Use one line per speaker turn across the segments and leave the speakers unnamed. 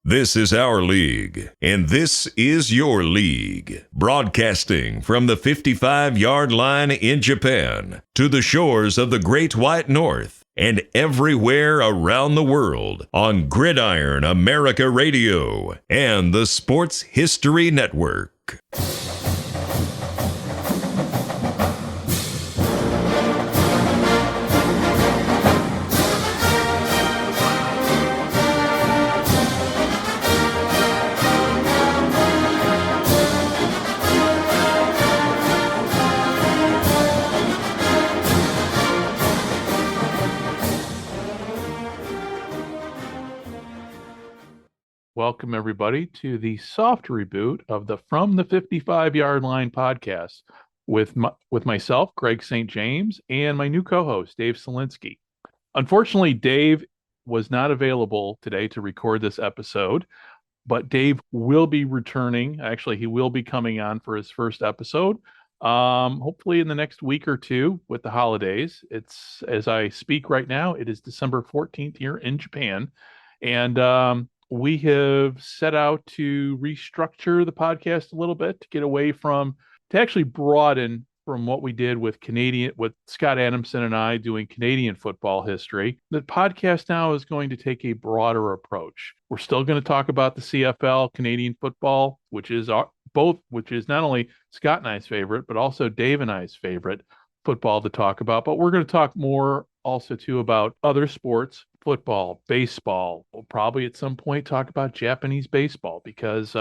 This is our league, and this is your league. Broadcasting from the 55-yard line in Japan to the shores of the Great White North and everywhere around the world on Gridiron America Radio and the Sports History Network.
Welcome, everybody, to the soft reboot of the From the 55-Yard Line podcast with myself, Greg St. James, and my new co-host, Dave Selinsky. Unfortunately, Dave was not available today to record this episode, but Dave will be returning. Actually, he will be coming on for his first episode, hopefully in the next week or two with the holidays. It's, as I speak right now, it is December 14th here in Japan, and we have set out to restructure the podcast a little bit to get away from, to actually broaden from what we did with Scott Adamson and I doing Canadian football history. The podcast now is going to take a broader approach. We're still going to talk about the CFL, Canadian football, which is not only Scott and I's favorite, but also Dave and I's favorite football to talk about. But we're going to talk more also too about other sports, football, baseball. We'll probably at some point talk about Japanese baseball because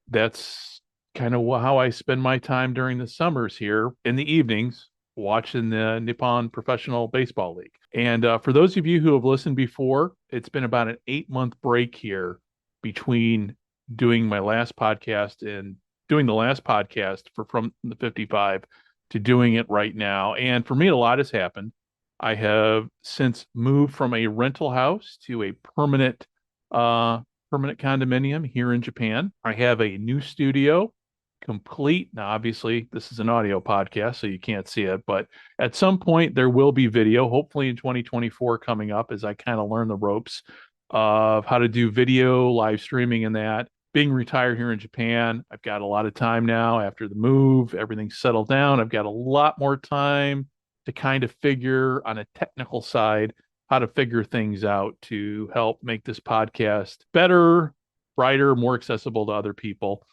that's kind of how I spend my time during the summers here in the evenings watching the Nippon Professional Baseball League. And for those of you who have listened before, it's been about an 8-month break here between doing my last podcast and doing the last podcast for From the 55 to doing it right now. And for me, a lot has happened. I have since moved from a rental house to a permanent condominium here in Japan. I have a new studio complete. Now, obviously, this is an audio podcast, so you can't see it, but at some point there will be video, hopefully in 2024 coming up as I kind of learn the ropes of how to do video, live streaming and that. Being retired here in Japan, I've got a lot of time now after the move, everything's settled down. I've got a lot more time to kind of figure on a technical side how to figure things out to help make this podcast better, brighter, more accessible to other people.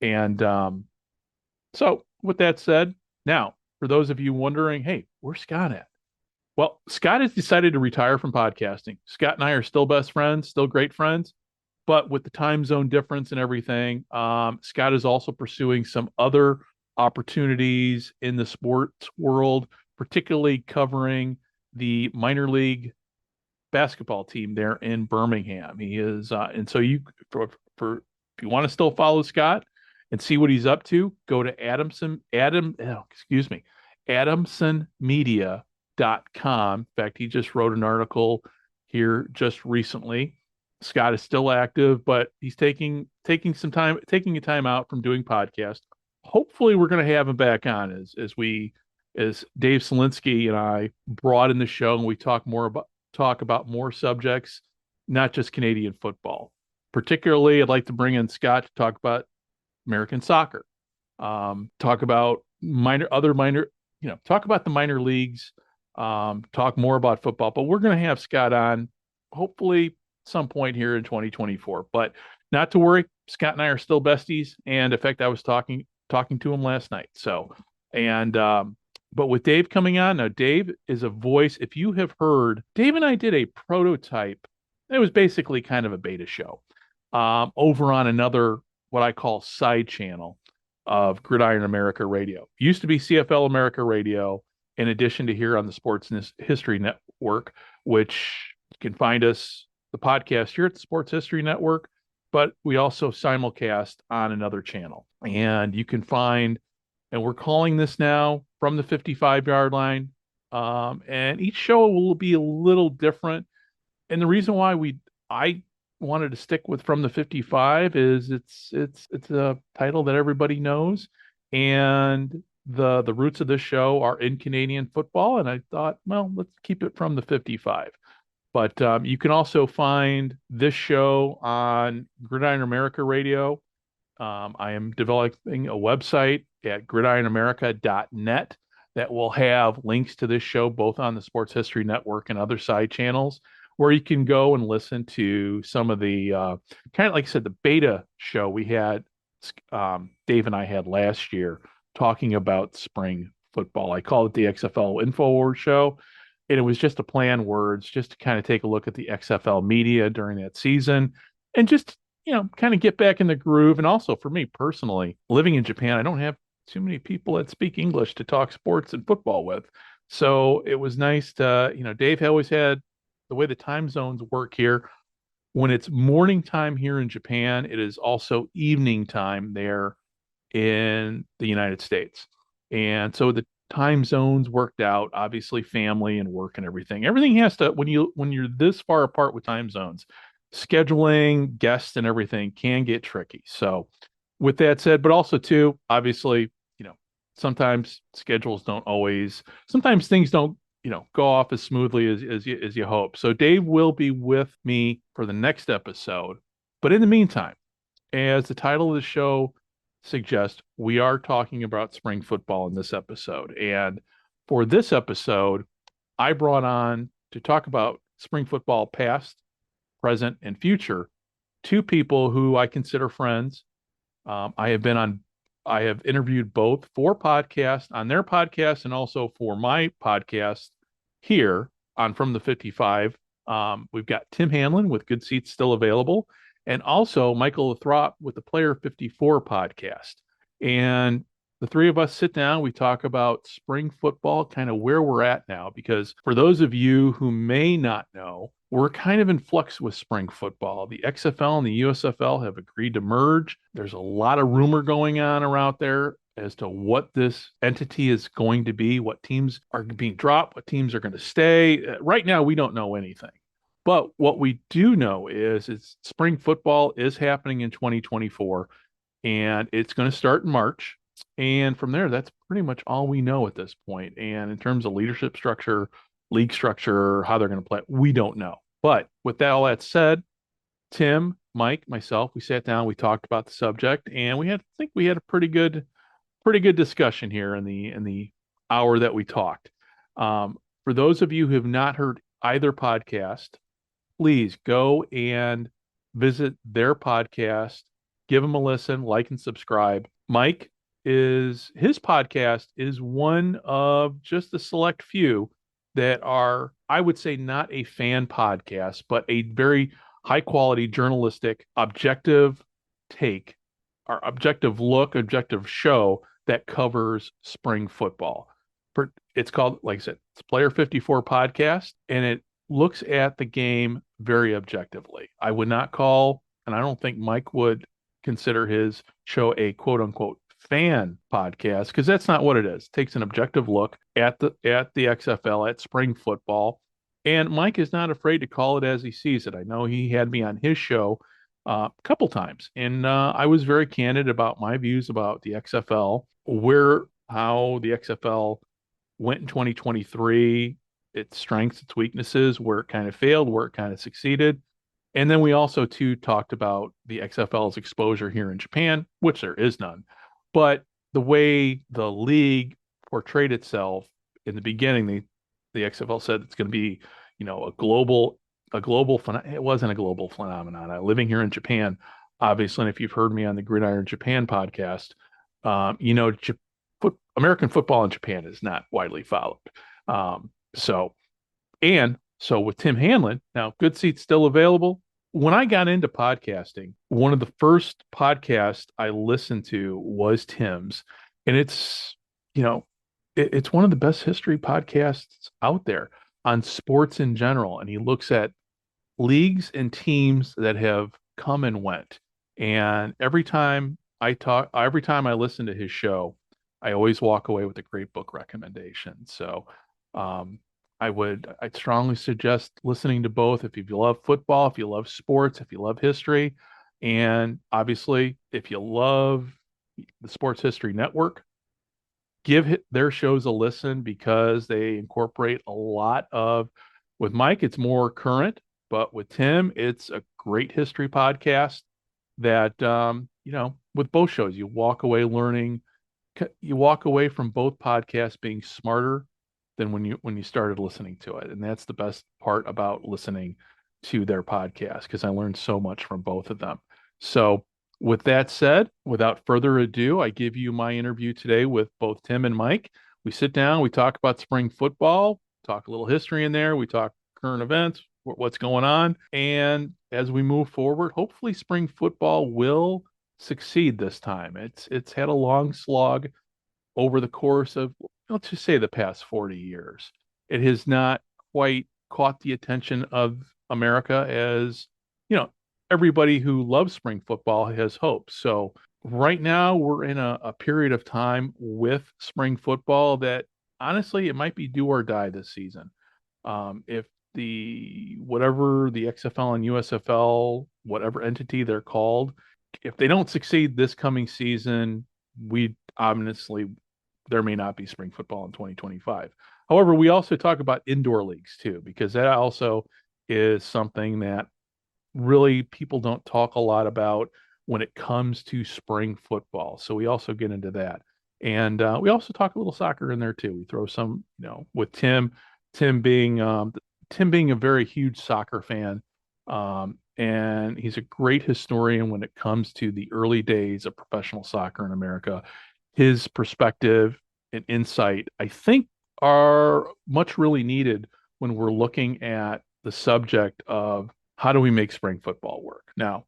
And so with that said, now, for those of you wondering, hey, where's Scott at? Well, Scott has decided to retire from podcasting. Scott and I are still best friends, still great friends. But with the time zone difference and everything, Scott is also pursuing some other opportunities in the sports world, particularly covering the minor league basketball team there in Birmingham. He is, and so if you want to still follow Scott and see what he's up to, go to AdamsonMedia.com. In fact, he just wrote an article here just recently. Scott is still active, but he's taking a time out from doing podcasts. Hopefully, we're going to have him back on as Dave Selinsky and I broaden the show and we talk about more subjects, not just Canadian football. Particularly, I'd like to bring in Scott to talk about American soccer, talk about talk about the minor leagues, talk more about football. But we're going to have Scott on hopefully some point here in 2024. But not to worry, Scott and I are still besties. And in fact, I was talking to him last night. So, and but with Dave coming on, now Dave is a voice. If you have heard, Dave and I did a prototype. It was basically kind of a beta show over on another, what I call side channel of Gridiron America Radio. It used to be CFL America Radio, in addition to here on the Sports History Network, which you can find us, the podcast here at the Sports History Network, but we also simulcast on another channel. And you can find, and we're calling this now From the 55-Yard Line. And each show will be a little different. And the reason why I wanted to stick with From the 55 is it's a title that everybody knows. And the roots of this show are in Canadian football. And I thought, well, let's keep it From the 55. But you can also find this show on Gridiron America Radio. I am developing a website at gridironamerica.net that will have links to this show both on the Sports History Network and other side channels where you can go and listen to some of the kind of like I said, the beta show we had, Dave and I had last year talking about spring football. I call it the XFL InfoWars show. And it was just a play on words, just to kind of take a look at the XFL media during that season and just, kind of get back in the groove. And also for me personally, living in Japan, I don't have too many people that speak English to talk sports and football with. So it was nice to, Dave always had the way the time zones work here. When it's morning time here in Japan, it is also evening time there in the United States. And so the time zones worked out, obviously family and work and everything. Everything has to when you're this far apart with time zones, scheduling guests and everything can get tricky. So with that said, but also too, obviously, sometimes schedules don't always, sometimes things don't, go off as smoothly as you hope. So Dave will be with me for the next episode. But in the meantime, as the title of the show suggests, we are talking about spring football in this episode. And for this episode, I brought on to talk about spring football past, present, and future two people who I consider friends. I have interviewed both for podcasts on their podcast and also for my podcast here on From the 55. We've got Tim Hanlon with Good Seats still available, and also Michael Lathrop with the Player 54 podcast. And the three of us sit down, we talk about spring football, kind of where we're at now, because for those of you who may not know, we're kind of in flux with spring football. The XFL and the USFL have agreed to merge. There's a lot of rumor going on around there as to what this entity is going to be, what teams are being dropped, what teams are going to stay. Right now, we don't know anything. But what we do know is spring football is happening in 2024, and it's going to start in March. And from there, that's pretty much all we know at this point. And in terms of leadership structure, league structure, how they're going to play, we don't know. But with all that said, Tim, Mike, myself, we sat down, we talked about the subject, and I think we had a pretty good discussion here in the hour that we talked. For those of you who have not heard either podcast, please go and visit their podcast, give them a listen, like and subscribe. Mike his podcast is one of just a select few that are, I would say, not a fan podcast, but a very high quality journalistic, objective take, or objective look, objective show that covers spring football. It's called, like I said, it's Player 54 podcast, and it looks at the game very objectively. I would not call, and I don't think Mike would consider his show a quote unquote fan podcast, because that's not what it is. It takes an objective look at the XFL, at spring football, and Mike is not afraid to call it as he sees it. I know he had me on his show a couple times, and I was very candid about my views about the XFL, how the XFL went in 2023, its strengths, its weaknesses, where it kind of failed, where it kind of succeeded. And then we also too talked about the XFL's exposure here in Japan, which there is none. But the way the league portrayed itself in the beginning, the XFL said it's going to be, a global it wasn't a global phenomenon. Living here in Japan, obviously, and if you've heard me on the Gridiron Japan podcast, American football in Japan is not widely followed. So with Tim Hanlon, now Good Seats still available. When I got into podcasting, one of the first podcasts I listened to was Tim's, and it's one of the best history podcasts out there on sports in general. And he looks at leagues and teams that have come and went. And every time I listen to his show, I always walk away with a great book recommendation. So, I'd strongly suggest listening to both if you love football, if you love sports, if you love history, and obviously if you love the Sports History Network, give their shows a listen, because they incorporate a lot of With Mike, it's more current, but with Tim, it's a great history podcast that, with both shows, you walk away learning, you walk away from both podcasts being smarter than when you started listening to it. And that's the best part about listening to their podcast, because I learned so much from both of them. So with that said, without further ado, I give you my interview today with both Tim and Mike. We sit down, we talk about spring football, talk a little history in there, we talk current events, what's going on. And as we move forward, hopefully spring football will succeed this time. It's had a long slog over the course of, let's just say, the past 40 years. It has not quite caught the attention of America as, everybody who loves spring football has hoped. So right now we're in a period of time with spring football that honestly it might be do or die this season. If whatever the XFL and USFL, whatever entity they're called, if they don't succeed this coming season, we honestly, there may not be spring football in 2025. However, we also talk about indoor leagues too, because that also is something that really people don't talk a lot about when it comes to spring football. So we also get into that. And we also talk a little soccer in there too. We throw some, with Tim being Tim being a very huge soccer fan, and he's a great historian when it comes to the early days of professional soccer in America. His perspective and insight, I think, are much really needed when we're looking at the subject of how do we make spring football work. Now,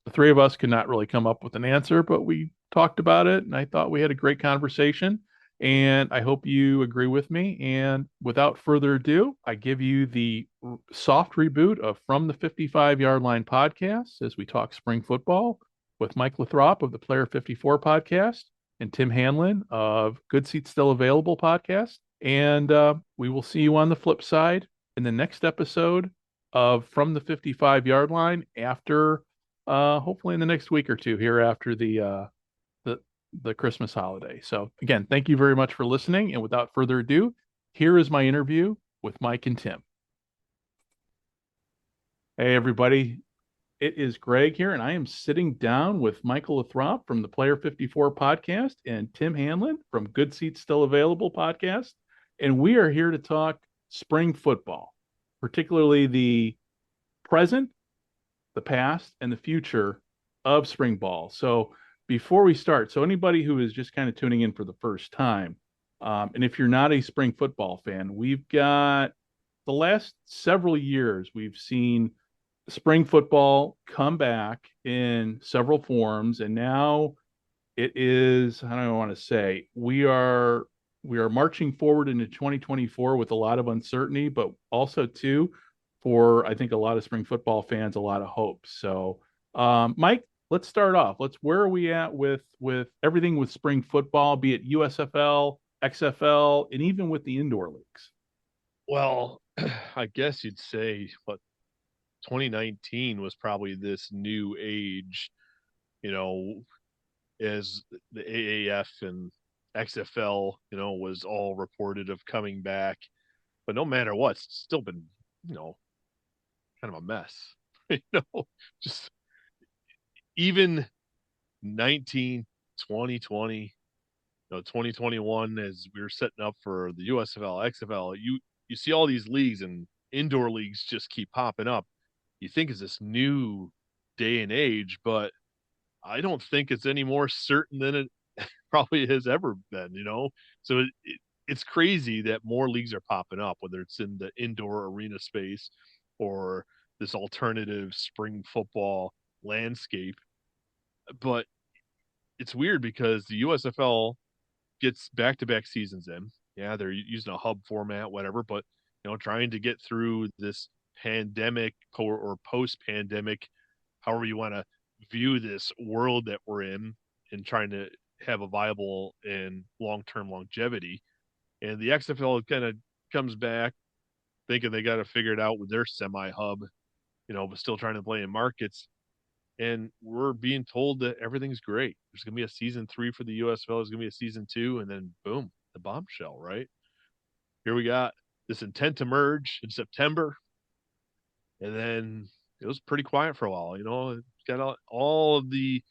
the three of us could not really come up with an answer, but we talked about it, and I thought we had a great conversation. And I hope you agree with me. And without further ado, I give you the soft reboot of From the 55-Yard Line podcast as we talk spring football with Mike Lathrop of the Player 54 podcast and Tim Hanlon of Good Seats Still Available podcast. And we will see you on the flip side in the next episode of From the 55-Yard Line after, hopefully in the next week or two here after the Christmas holiday. So again, thank you very much for listening. And without further ado, here is my interview with Mike and Tim. Hey, everybody. It is Greg here, and I am sitting down with Michael Lathrop from the Player 54 podcast and Tim Hanlon from Good Seats Still Available podcast. And we are here to talk spring football, particularly the present, the past, and the future of spring ball. So before we start, so anybody who is just kind of tuning in for the first time, and if you're not a spring football fan, we've got the last several years, we've seen spring football come back in several forms, and now it is, how do I want to say, we are marching forward into 2024 with a lot of uncertainty, but also too, for I think a lot of spring football fans, a lot of hope. So, Mike, let's start off. Where are we at with everything with spring football, be it USFL, XFL, and even with the indoor leagues?
Well, I guess you'd say what 2019 was probably this new age, you know, as the AAF and XFL, was all reported of coming back. But no matter what, it's still been, you know, kind of a mess. Just even 19, 2020, 2021, as we were setting up for the USFL, XFL, you see all these leagues and indoor leagues just keep popping up. You think it's this new day and age, but I don't think it's any more certain than it probably has ever been. So it's crazy that more leagues are popping up, whether it's in the indoor arena space or this alternative spring football landscape. But it's weird because the USFL gets back-to-back seasons in. Yeah, they're using a hub format, whatever, but trying to get through this pandemic or post-pandemic, however you want to view this world that we're in, and trying to have a viable and long-term longevity. And the XFL kind of comes back thinking they got to figure it out with their semi-hub, but still trying to play in markets. And we're being told that everything's great. There's going to be a season 3 for the USFL. There's going to be a season 2, and then boom, the bombshell, right? Here we got this intent to merge in September. And then it was pretty quiet for a while. It got all of the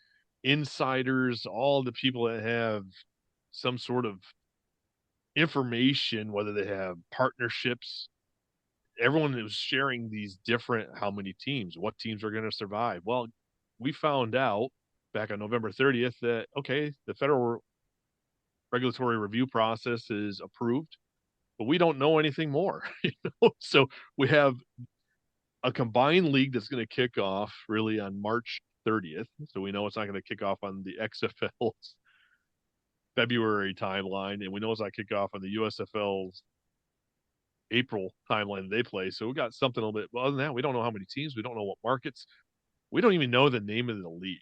insiders, all the people that have some sort of information, whether they have partnerships. Everyone was sharing these different how many teams, what teams are going to survive. Well, we found out back on November 30th that, okay, the federal regulatory review process is approved, but we don't know anything more. So we have a combined league that's going to kick off really on March 30th. So we know it's not going to kick off on the XFL's February timeline, and we know it's not kick off on the USFL's April timeline they play. So we got something a little bit. Well, other than that, we don't know how many teams. We don't know what markets. We don't even know the name of the league.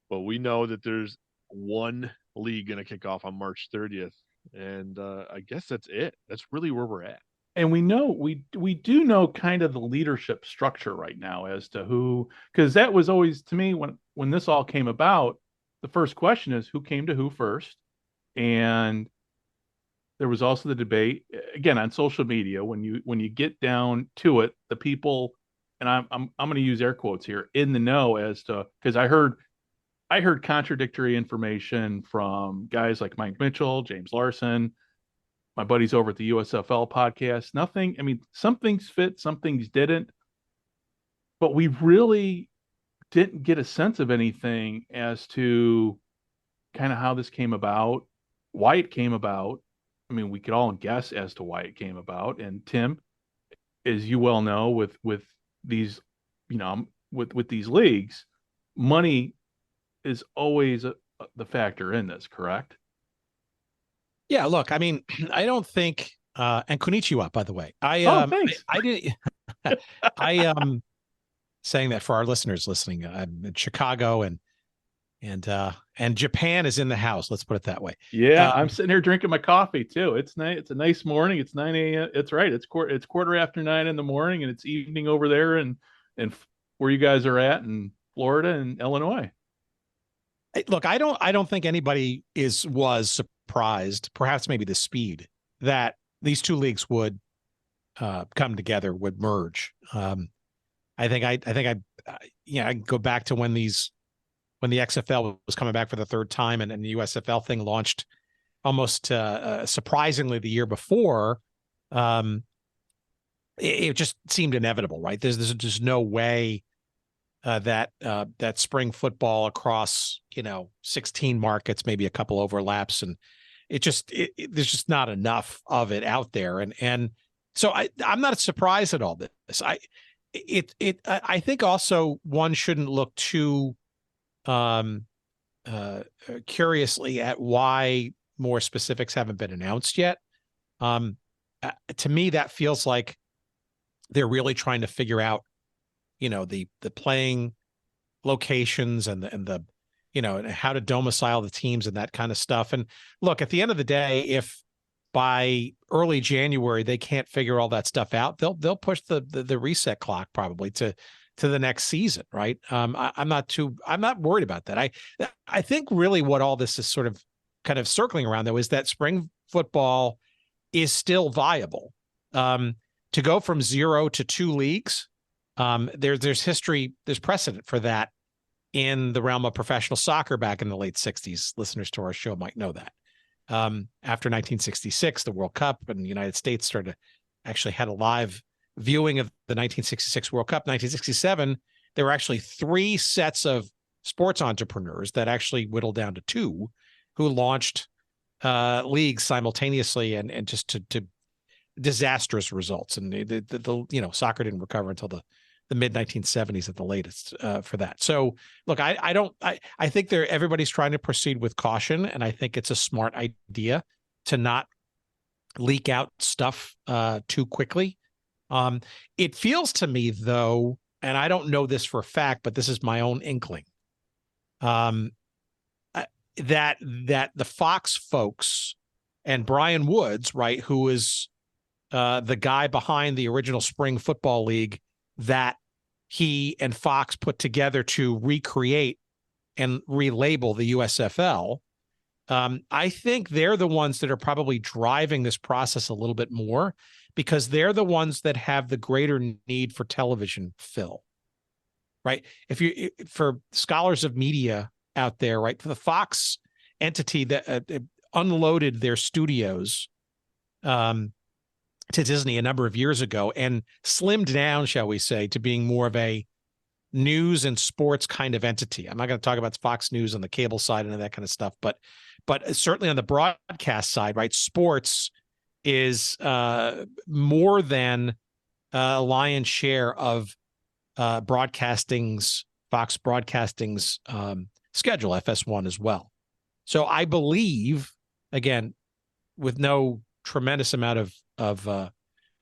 But we know that there's one league going to kick off on March 30th, and I guess that's it. That's really where we're at.
And we know we do know kind of the leadership structure right now as to who, because that was always, to me, when this all came about, the first question is who came to who first. And there was also the debate again on social media when you get down to it, the people, and I'm going to use air quotes here, in the know as to, because I heard contradictory information from guys like Mike Mitchell, James Larson, my buddies over at the USFL podcast. Nothing, I mean, some things fit, some things didn't, but we really didn't get a sense of anything as to kind of how this came about, why it came about. I mean, we could all guess as to why it came about. And Tim, as you well know, with these, with these leagues, money is always the factor in this, correct?
Yeah, look, I mean, I don't think and konnichiwa, by the way.
Thanks.
I didn't saying that for our listeners listening. I'm in Chicago and Japan is in the house. Let's put it that way.
Yeah, I'm sitting here drinking my coffee too. It's nice. It's a nice morning. It's 9 a.m. It's right. It's quarter after 9 in the morning, and it's evening over there and where you guys are at in Florida and Illinois.
Look, I don't think anybody was surprised, perhaps maybe the speed that these two leagues would come together, would merge. I think I can go back to when the XFL was coming back for the third time and the USFL thing launched almost surprisingly the year before. It just seemed inevitable, right? There's just no way that spring football across 16 markets, maybe a couple overlaps, and there's just not enough of it out there, and so I'm not surprised at all this. I think also one shouldn't look too curiously at why more specifics haven't been announced yet. To me, that feels like they're really trying to figure out the playing locations and the and how to domicile the teams and that kind of stuff. And look, at the end of the day, if by early January they can't figure all that stuff out, they'll push the reset clock probably to the next season, right? I'm not worried about that. I think really what all this is sort of kind of circling around though is that spring football is still viable. To go from 0 to 2 leagues, there's history, there's precedent for that in the realm of professional soccer back in the late 60s. Listeners to our show might know that. After 1966, the World Cup and the United States actually had a live viewing of the 1966 World Cup. 1967, there were actually 3 sets of sports entrepreneurs that actually whittled down to 2 who launched leagues simultaneously and just to disastrous results. And the soccer didn't recover until the mid 1970s at the latest for that. So look, I think everybody's trying to proceed with caution, and I think it's a smart idea to not leak out stuff too quickly. It feels to me though, and I don't know this for a fact, but this is my own inkling, that the Fox folks and Brian Woods, right, who is the guy behind the original spring football league that he and Fox put together to recreate and relabel the USFL. I think they're the ones that are probably driving this process a little bit more, because they're the ones that have the greater need for television fill, right? For scholars of media out there, right? For the Fox entity that unloaded their studios to Disney a number of years ago and slimmed down, shall we say, to being more of a news and sports kind of entity. I'm not going to talk about Fox News on the cable side and that kind of stuff, but certainly on the broadcast side, right? Sports is more than a lion's share of Fox Broadcasting's schedule, FS1 as well. So I believe, again, with no tremendous amount of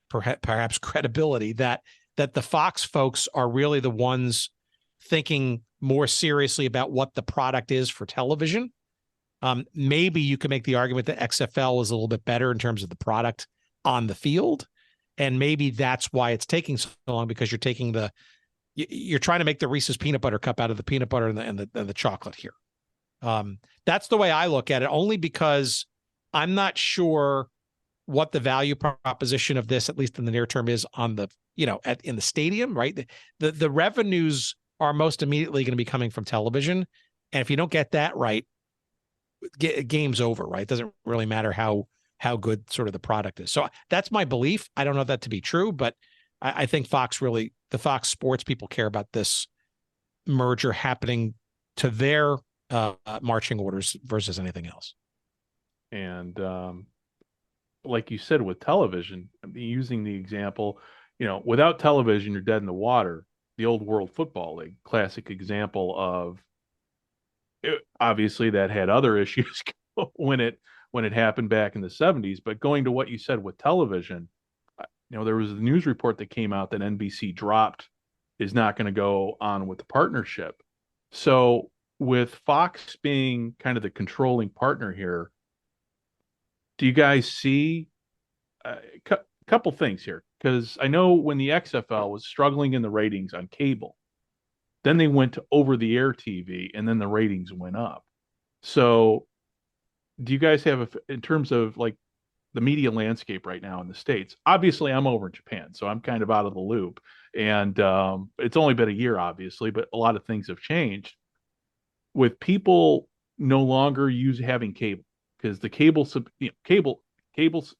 perhaps credibility, that the Fox folks are really the ones thinking more seriously about what the product is for television. Maybe you could make the argument that XFL is a little bit better in terms of the product on the field. And maybe that's why it's taking so long, because you're trying to make the Reese's peanut butter cup out of the peanut butter and the chocolate here. That's the way I look at it, only because I'm not sure what the value proposition of this, at least in the near term, is on the, in the stadium, right? The revenues are most immediately going to be coming from television. And if you don't get that right, game's over, right? It doesn't really matter how good sort of the product is. So that's my belief. I don't know that to be true, but I think the Fox Sports people care about this merger happening to their marching orders versus anything else.
And like you said, with television, using the example, without television, you're dead in the water. The old World Football League, classic example of obviously that had other issues when it happened back in the 70s. But going to what you said with television, there was a news report that came out that NBC is not going to go on with the partnership. So with Fox being kind of the controlling partner here, do you guys see a couple things here? Because I know when the XFL was struggling in the ratings on cable, then they went to over-the-air TV, and then the ratings went up. So do you guys have, in terms of like the media landscape right now in the States, obviously I'm over in Japan, so I'm kind of out of the loop. And it's only been a year, obviously, but a lot of things have changed with people no longer having cable, because the cables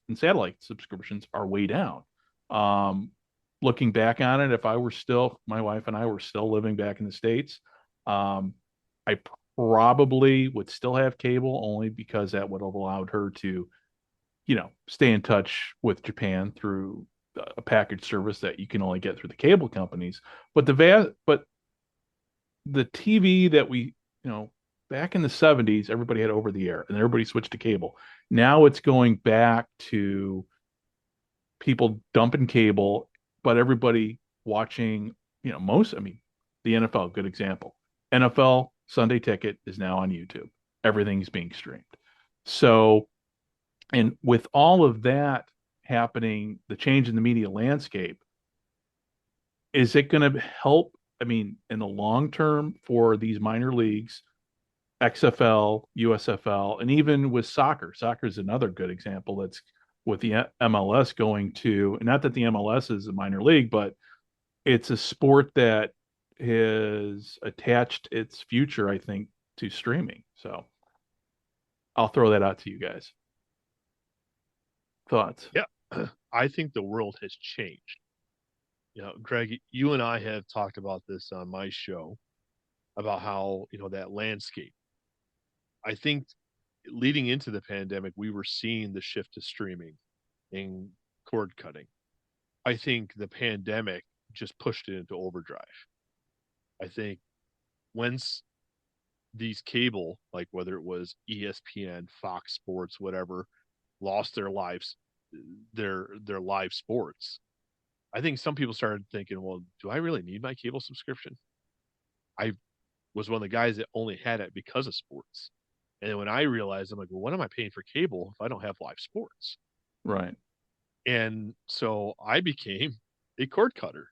and satellite subscriptions are way down. Looking back on it, if my wife and I were still living back in the States, I probably would still have cable, only because that would have allowed her to, stay in touch with Japan through a package service that you can only get through the cable companies. But the TV that we, back in the 70s, everybody had over the air and everybody switched to cable. Now it's going back to people dumping cable, but everybody watching, the NFL, good example. NFL Sunday Ticket is now on YouTube. Everything's being streamed. So, and with all of that happening, the change in the media landscape, is it going to help, in the long term for these minor leagues, XFL, USFL, and even with soccer? Soccer is another good example. That's with the MLS going to, not that the MLS is a minor league, but it's a sport that has attached its future, I think, to streaming. So I'll throw that out to you guys. Thoughts?
Yeah, I think the world has changed. Greg, you and I have talked about this on my show about how, that landscape. I think leading into the pandemic, we were seeing the shift to streaming and cord cutting. I think the pandemic just pushed it into overdrive. I think once these cable, like whether it was ESPN, Fox Sports, whatever, lost their lives, their live sports, I think some people started thinking, well, do I really need my cable subscription? I was one of the guys that only had it because of sports. And then when I realized, I'm like, well, what am I paying for cable if I don't have live sports?
Right.
And so I became a cord cutter.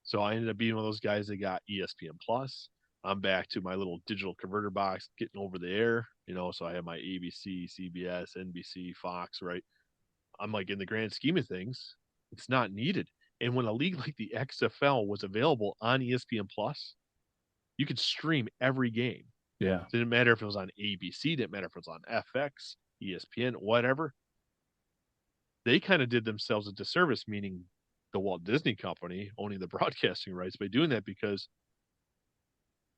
So I ended up being one of those guys that got ESPN Plus. I'm back to my little digital converter box, getting over the air, so I have my ABC, CBS, NBC, Fox, right? I'm like, in the grand scheme of things, It's not needed. And when a league like the XFL was available on ESPN Plus, you could stream every game.
Yeah.
It didn't matter if it was on ABC, didn't matter if it was on FX, ESPN, whatever. They kind of did themselves a disservice, meaning the Walt Disney Company owning the broadcasting rights by doing that, because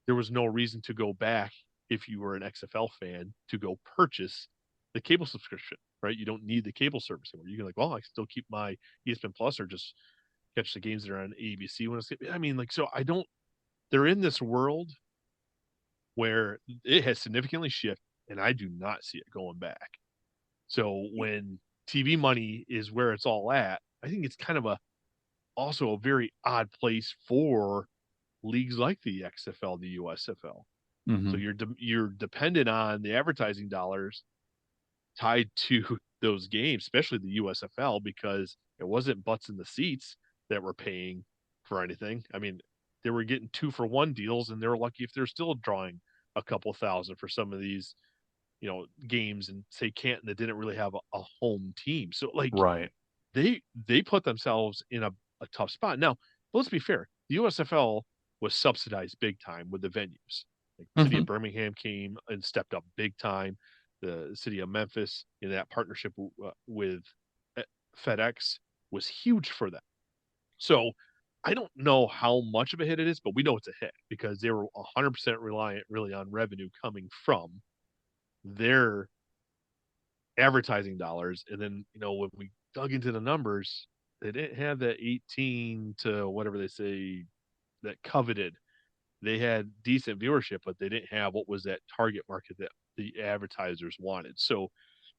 there was no reason to go back if you were an XFL fan to go purchase the cable subscription, right? You don't need the cable service anymore. You can like, well, I can still keep my ESPN Plus or just catch the games that are on ABC when it's. I mean, like, so I don't. They're in this world where it has significantly shifted, and I do not see it going back. So when TV money is where it's all at, I think it's kind of also a very odd place for leagues like the XFL, the USFL.
Mhm.
So you're dependent on the advertising dollars tied to those games, especially the USFL, because it wasn't butts in the seats that were paying for anything. I mean, they were getting 2-for-1 deals, and they're lucky if they're still drawing a couple thousand for some of these, games, and say Canton that didn't really have a home team. So like,
Right.
they put themselves in a tough spot. Now, let's be fair. The USFL was subsidized big time with the venues. Like the city of Birmingham came and stepped up big time. The city of Memphis in that partnership with FedEx was huge for them. So I don't know how much of a hit it is, but we know it's a hit because they were 100% reliant really on revenue coming from their advertising dollars. And then, when we dug into the numbers, they didn't have that 18 to whatever they say that coveted. They had decent viewership, but they didn't have what was that target market that the advertisers wanted. So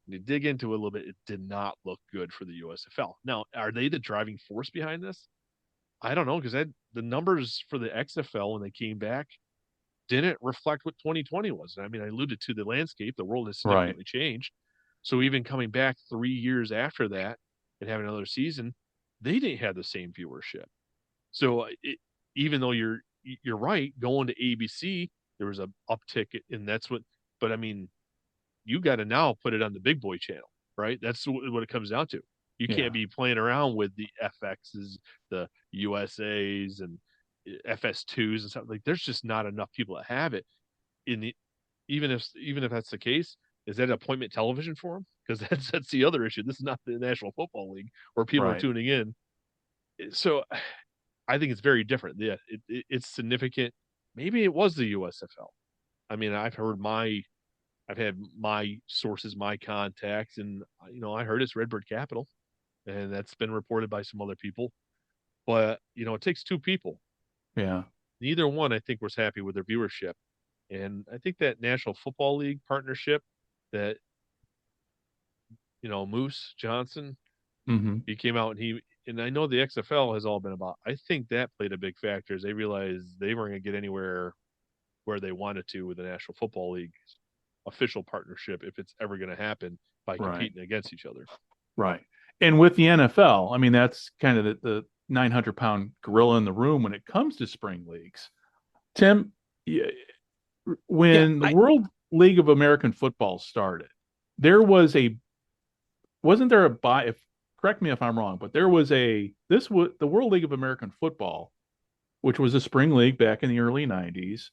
when you dig into it a little bit, it did not look good for the USFL. Now, are they the driving force behind this? I don't know, because the numbers for the XFL when they came back didn't reflect what 2020 was. I mean, I alluded to the landscape. The world has significantly changed. So even coming back 3 years after that and having another season, they didn't have the same viewership. So even though you're right, going to ABC, there was an uptick, and that's what. But I mean, you got to now put it on the big boy channel, right? That's what it comes down to. You can't be playing around with the FXs, the USAs, and FS2s and stuff. Like, there's just not enough people that have it. Even if that's the case, is that appointment television for them? Because that's the other issue. This is not the National Football League where people are tuning in. So I think it's very different. Yeah, it's significant. Maybe it was the USFL. I mean, I've had my sources, my contacts, and I heard it's Redbird Capital, and that's been reported by some other people. But it takes two people.
Yeah.
Neither one, I think, was happy with their viewership, and I think that National Football League partnership that Moose Johnson, he came out and I know the XFL has all been about. I think that played a big factor as they realized they weren't going to get anywhere where they wanted to with the National Football League official partnership if it's ever going to happen by competing against each other.
Right. And with the NFL, I mean, that's kind of the 900-pound gorilla in the room when it comes to spring leagues. Tim, when the World League of American Football started, wasn't there a buy? Correct me if I'm wrong, but there was the World League of American Football, which was a spring league back in the early 90s.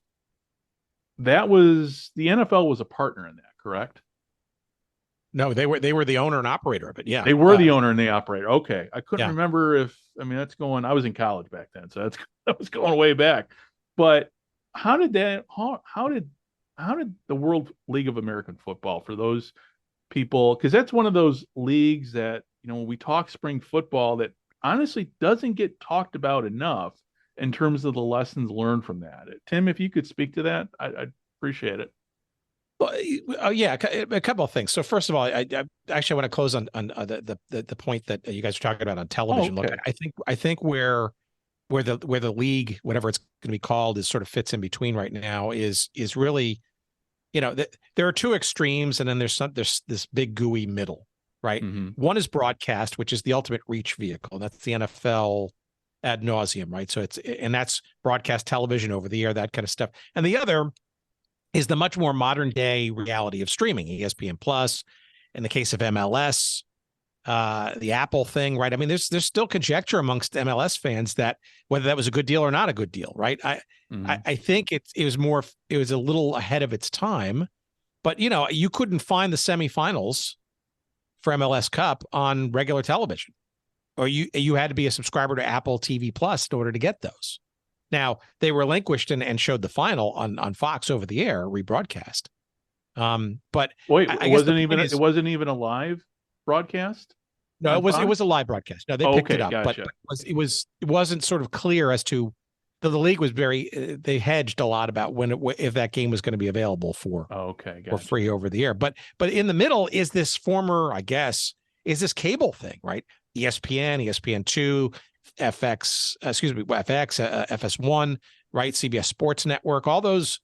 The NFL was a partner in that, correct?
No, they were the owner and operator of it. Yeah,
they were the owner and the operator. Okay, I couldn't remember I was in college back then, so that was going way back. But how did the World League of American Football, for those people, because that's one of those leagues that when we talk spring football, that honestly doesn't get talked about enough in terms of the lessons learned from that. Tim, if you could speak to that, I'd appreciate it.
Well, a couple of things. So first of all, I actually want to close on the point that you guys are talking about on television.
Okay.
Look, I think where the league, whatever it's going to be called, is sort of fits in between right now is really, there are two extremes, and then there's this big gooey middle, right?
Mm-hmm.
One is broadcast, which is the ultimate reach vehicle. That's the NFL ad nauseum, right? So that's broadcast television, over the air, that kind of stuff. And the other is the much more modern day reality of streaming, ESPN Plus, in the case of MLS, the Apple thing, right? I mean, there's still conjecture amongst MLS fans that whether that was a good deal or not a good deal, right? I think it was a little ahead of its time, but you couldn't find the semifinals for MLS Cup on regular television, or you had to be a subscriber to Apple TV Plus in order to get those. Now they relinquished and showed the final on Fox over the air rebroadcast. But
wait,
I
it
guess
it wasn't even a live broadcast.
No, it was a live broadcast. No, they picked it up,
gotcha.
but it wasn't sort of clear as to the league was they hedged a lot about if that game was going to be available for free over the air. But in the middle is this former, I guess, is this cable thing, right? ESPN, ESPN2, FX, FS1, right? CBS Sports Network, all those,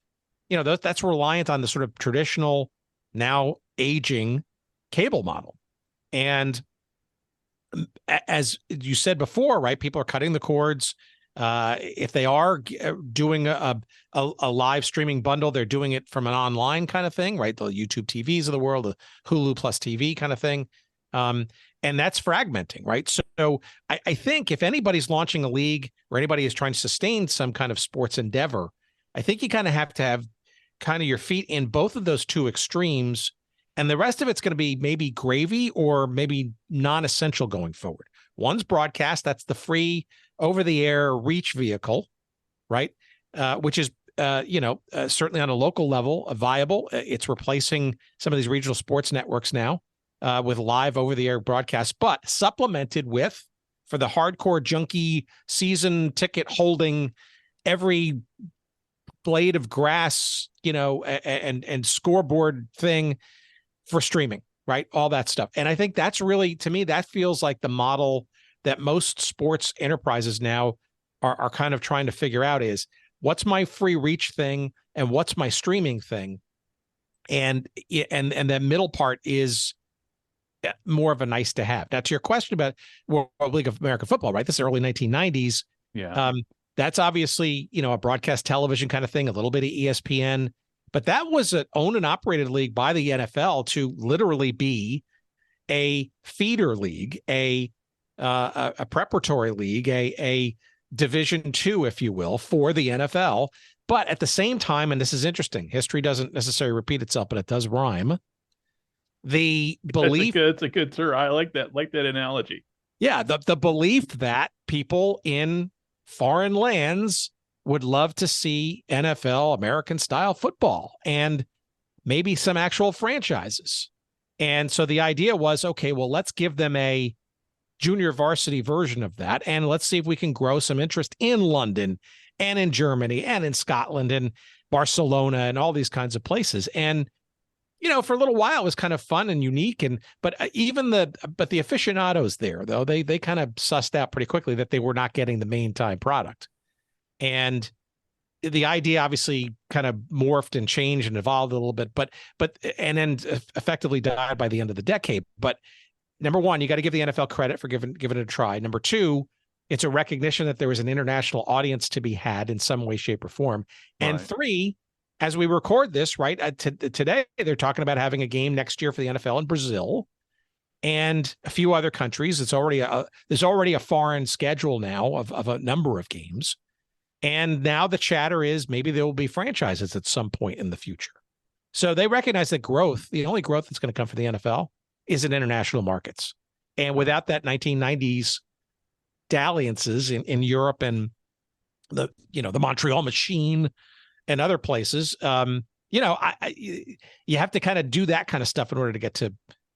that's reliant on the sort of traditional, now aging cable model. And as you said before, right, people are cutting the cords. If they are doing a live streaming bundle, they're doing it from an online kind of thing, right? The YouTube TVs of the world, the Hulu Plus TV kind of thing. And that's fragmenting, right? So I think if anybody's launching a league or anybody is trying to sustain some kind of sports endeavor, I think you kind of have to have kind of your feet in both of those two extremes. And the rest of it's going to be maybe gravy or maybe non-essential going forward. One's broadcast. That's the free over-the-air reach vehicle, right? Which is, certainly on a local level, viable. It's replacing some of these regional sports networks now with live over-the-air broadcasts, but supplemented with, for the hardcore junkie season ticket holding, every blade of grass, and scoreboard thing for streaming, right? All that stuff. And I think that's really, to me, that feels like the model that most sports enterprises now are kind of trying to figure out is what's my free reach thing and what's my streaming thing. And that middle part is more of a nice to have. Now, to your question about World League of American Football, right? This is early 1990s.
Yeah.
That's obviously, a broadcast television kind of thing, a little bit of ESPN. But that was an owned and operated league by the NFL to literally be a feeder league, a preparatory league, a Division II, if you will, for the NFL. But at the same time, and this is interesting, history doesn't necessarily repeat itself, but it does rhyme. The belief
it's a good sir. I like that analogy.
Yeah, the belief that people in foreign lands would love to see NFL American style football and maybe some actual franchises. And so the idea was, okay, well, let's give them a junior varsity version of that. And let's see if we can grow some interest in London and in Germany and in Scotland and Barcelona and all these kinds of places. And, for a little while it was kind of fun and unique. But the aficionados there, though, they kind of sussed out pretty quickly that they were not getting the main time product. And the idea obviously kind of morphed and changed and evolved a little bit, and then effectively died by the end of the decade. But number one, you got to give the NFL credit for giving it a try. Number two, it's a recognition that there was an international audience to be had in some way, shape, or form. And three, as we record this, right, today, they're talking about having a game next year for the NFL in Brazil and a few other countries. There's already a foreign schedule now of a number of games. And now the chatter is maybe there will be franchises at some point in the future. So they recognize that the only growth that's going to come for the NFL is in international markets. And without that 1990s dalliances in Europe and the Montreal Machine and other places, you have to kind of do that kind of stuff in order to get to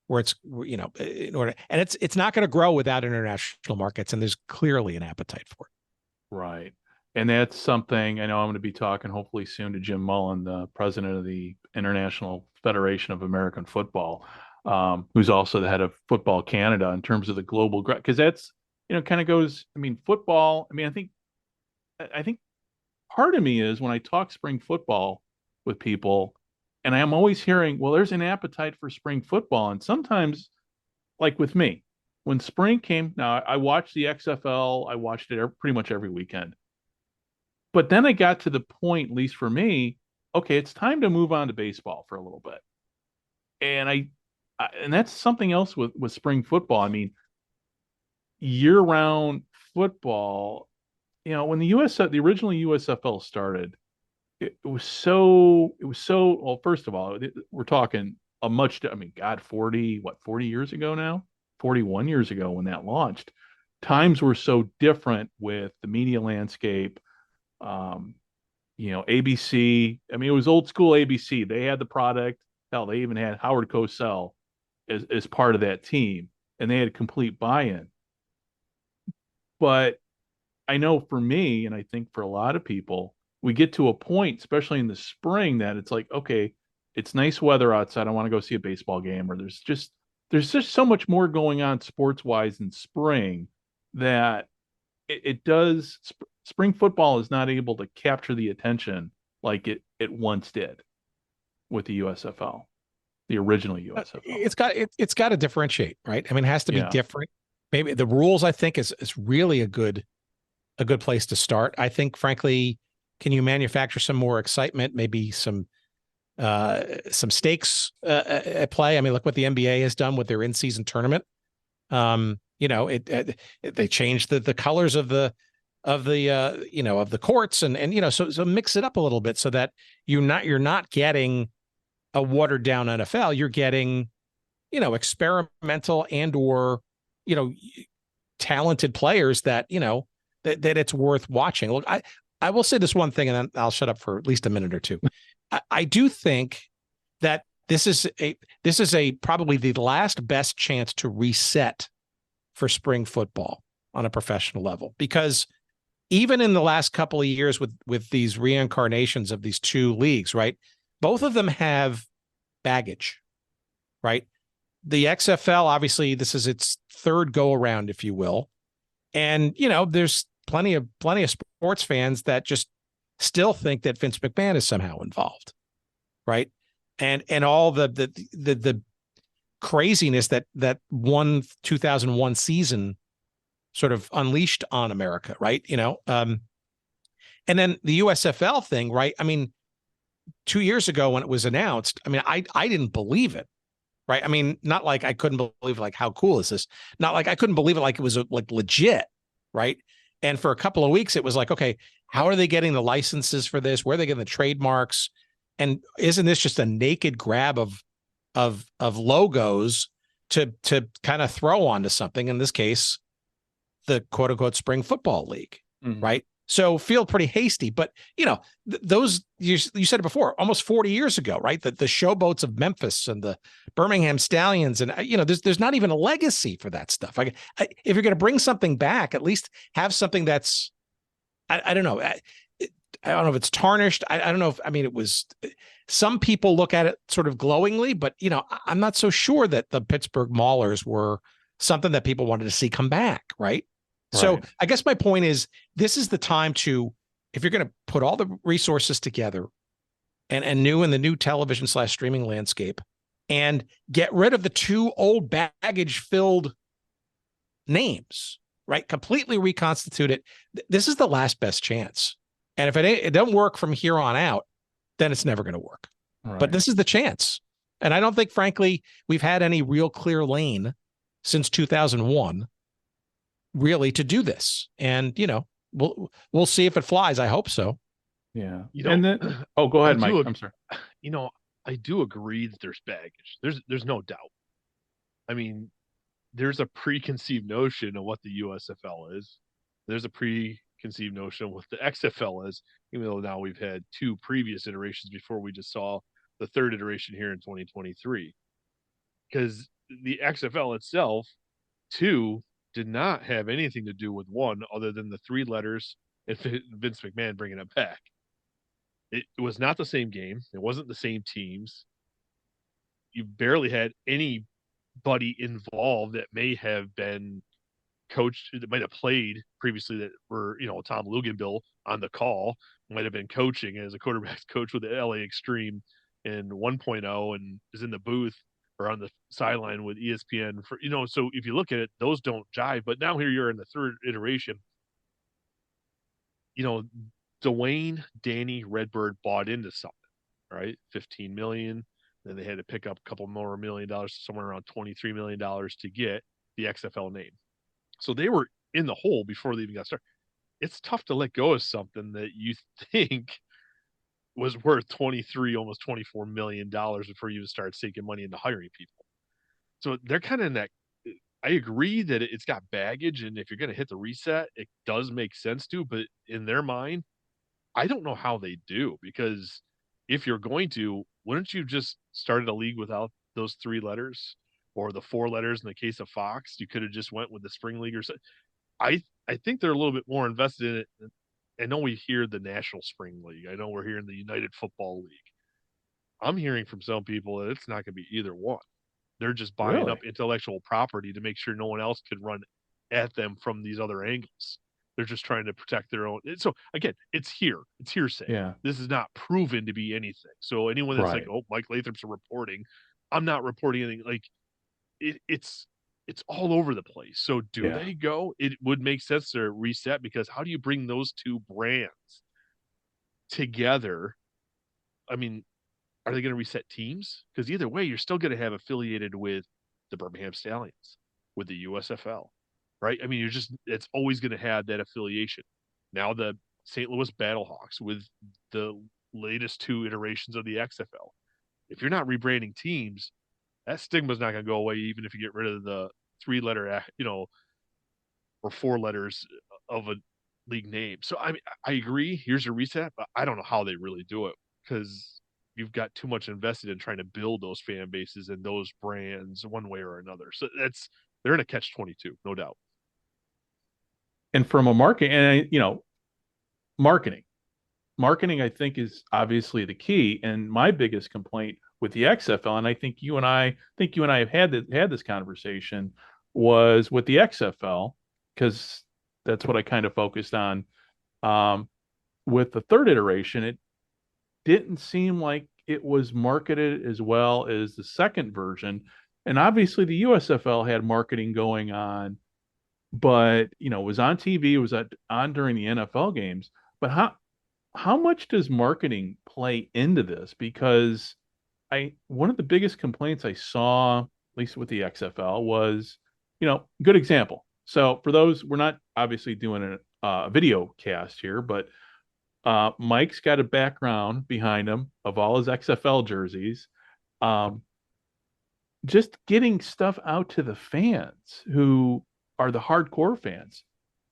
where it's, in order, and it's not going to grow without international markets. And there's clearly an appetite for it.
Right. And that's something I know I'm going to be talking hopefully soon to Jim Mullen, the president of the International Federation of American Football, who's also the head of Football Canada in terms of the global, because that's, kind of goes, football. I think part of me is when I talk spring football with people and I'm always hearing, well, there's an appetite for spring football. And sometimes, like with me, when spring came, now I watched the XFL, I watched it pretty much every weekend. But then I got to the point, at least for me, okay, it's time to move on to baseball for a little bit. And and that's something else with spring football. I mean, year-round football, when the original USFL started, it was so well, first of all, we're talking I mean, God, 40 years ago now, 41 years ago when that launched. Times were so different with the media landscape. Um, ABC. I mean, it was old school ABC. They had the product. Hell, they even had Howard Cosell as part of that team, and they had complete buy-in. But I know for me, and I think for a lot of people, we get to a point, especially in the spring, that it's like, okay, it's nice weather outside. I want to go see a baseball game, or there's just so much more going on sports wise in spring that it does. Spring football is not able to capture the attention like it once did with the USFL, the original USFL.
It's got to differentiate, right? I mean, it has to be
Yeah.
different. Maybe the rules, I think, is really a good place to start. I think, frankly, can you manufacture some more excitement? Maybe some stakes at play. I mean, look what the NBA has done with their in-season tournament. They changed the colors of the of the courts, and so mix it up a little bit so that you're not getting a watered down NFL. You're getting experimental or talented players that that it's worth watching. Look, I will say this one thing, and then I'll shut up for at least a minute or two. I do think that this is probably the last best chance to reset for spring football on a professional level, because even in the last couple of years with these reincarnations of these two leagues, right? Both of them have baggage, right? The XFL, obviously, this is its third go around, if you will. And, there's plenty of sports fans that just still think that Vince McMahon is somehow involved. Right. And all the craziness that 2001 season sort of unleashed on America. Right. And then the USFL thing. Right. I mean, 2 years ago when it was announced, I mean, I didn't believe it. Right. I mean, not like I couldn't believe like, how cool is this? Not like I couldn't believe it like it was like legit. Right. And for a couple of weeks, it was like, okay, how are they getting the licenses for this? Where are they getting the trademarks? And isn't this just a naked grab of logos to kind of throw onto something? In this case, the quote unquote spring football league. Mm-hmm. Right. So feel pretty hasty, but those you said it before, almost 40 years ago, right? The showboats of Memphis and the Birmingham Stallions, and there's not even a legacy for that stuff. If you're going to bring something back, at least have something that's, I don't know, I don't know if it's tarnished. I don't know if, I mean, it was. Some people look at it sort of glowingly, but I'm not so sure that the Pittsburgh Maulers were something that people wanted to see come back, right? So I guess my point is, this is the time to, if you're going to put all the resources together and in the new television / streaming landscape, and get rid of the two old baggage filled names, right? Completely reconstitute it. This is the last best chance. And if it don't work from here on out, then it's never going to work. Right. But this is the chance. And I don't think, frankly, we've had any real clear lane since 2001. Really to do this, and we'll see if it flies. I hope so.
Yeah. And then go ahead, Mike. I'm sorry.
I do agree that there's baggage. There's no doubt. I mean, there's a preconceived notion of what the USFL is. There's a preconceived notion of what the XFL is, even though now we've had two previous iterations before we just saw the third iteration here in 2023. Because the XFL itself, too, did not have anything to do with one other than the three letters and Vince McMahon bringing it back. It was not the same game. It wasn't the same teams. You barely had anybody involved that may have been coached, that might have played previously, that were, Tom Luginbill on the call, might have been coaching as a quarterback coach with the LA Extreme in 1.0 and is in the booth or on the sideline with ESPN for, so if you look at it, those don't jive. But now here you're in the third iteration. Dwayne, Danny, Redbird bought into something, right? 15 million. Then they had to pick up a couple more $1 million, somewhere around $23 million to get the XFL name. So they were in the hole before they even got started. It's tough to let go of something that you think was worth 23, almost $24 million before you even start sinking money into hiring people. So they're kind of in that. I agree that it's got baggage, and if you're going to hit the reset, it does make sense to. But in their mind, I don't know how they do, because if you're going to, wouldn't you just started a league without those 3 letters or the 4 letters in the case of Fox? You could have just went with the spring league or something. I think they're a little bit more invested in it. I know we hear the National Spring League. I know we're hearing the United Football League. I'm hearing from some people that it's not going to be either one. They're just buying up intellectual property to make sure no one else could run at them from these other angles. They're just trying to protect their own. So again, it's hearsay.
Yeah.
This is not proven to be anything. So anyone that's like, oh, Mike Lathrop's reporting, I'm not reporting anything. Like it's all over the place. So do they go? It would make sense to reset, because how do you bring those 2 brands together? I mean, are they going to reset teams? Because either way, you're still going to have affiliated with the Birmingham Stallions, with the USFL, right? I mean, it's always going to have that affiliation. Now the St. Louis Battlehawks with the latest 2 iterations of the XFL. If you're not rebranding teams, that stigma's not going to go away, even if you get rid of the 3-letter, or 4 letters of a league name. So I mean, I agree. Here's a reset, but I don't know how they really do it, because you've got too much invested in trying to build those fan bases and those brands one way or another. So they're in a catch-22, no doubt.
And from a marketing, I think, is obviously the key. And my biggest complaint with the XFL, and I think you and I have had this conversation, was with the XFL, because that's what I kind of focused on. With the 3rd iteration, it didn't seem like it was marketed as well as the 2nd version. And obviously the USFL had marketing going on, but it was on TV, it was on during the NFL games. But how much does marketing play into this? Because one of the biggest complaints I saw, at least with the XFL, was, good example. So for those, we're not obviously doing a video cast here, but Mike's got a background behind him of all his XFL jerseys. Just getting stuff out to the fans who are the hardcore fans.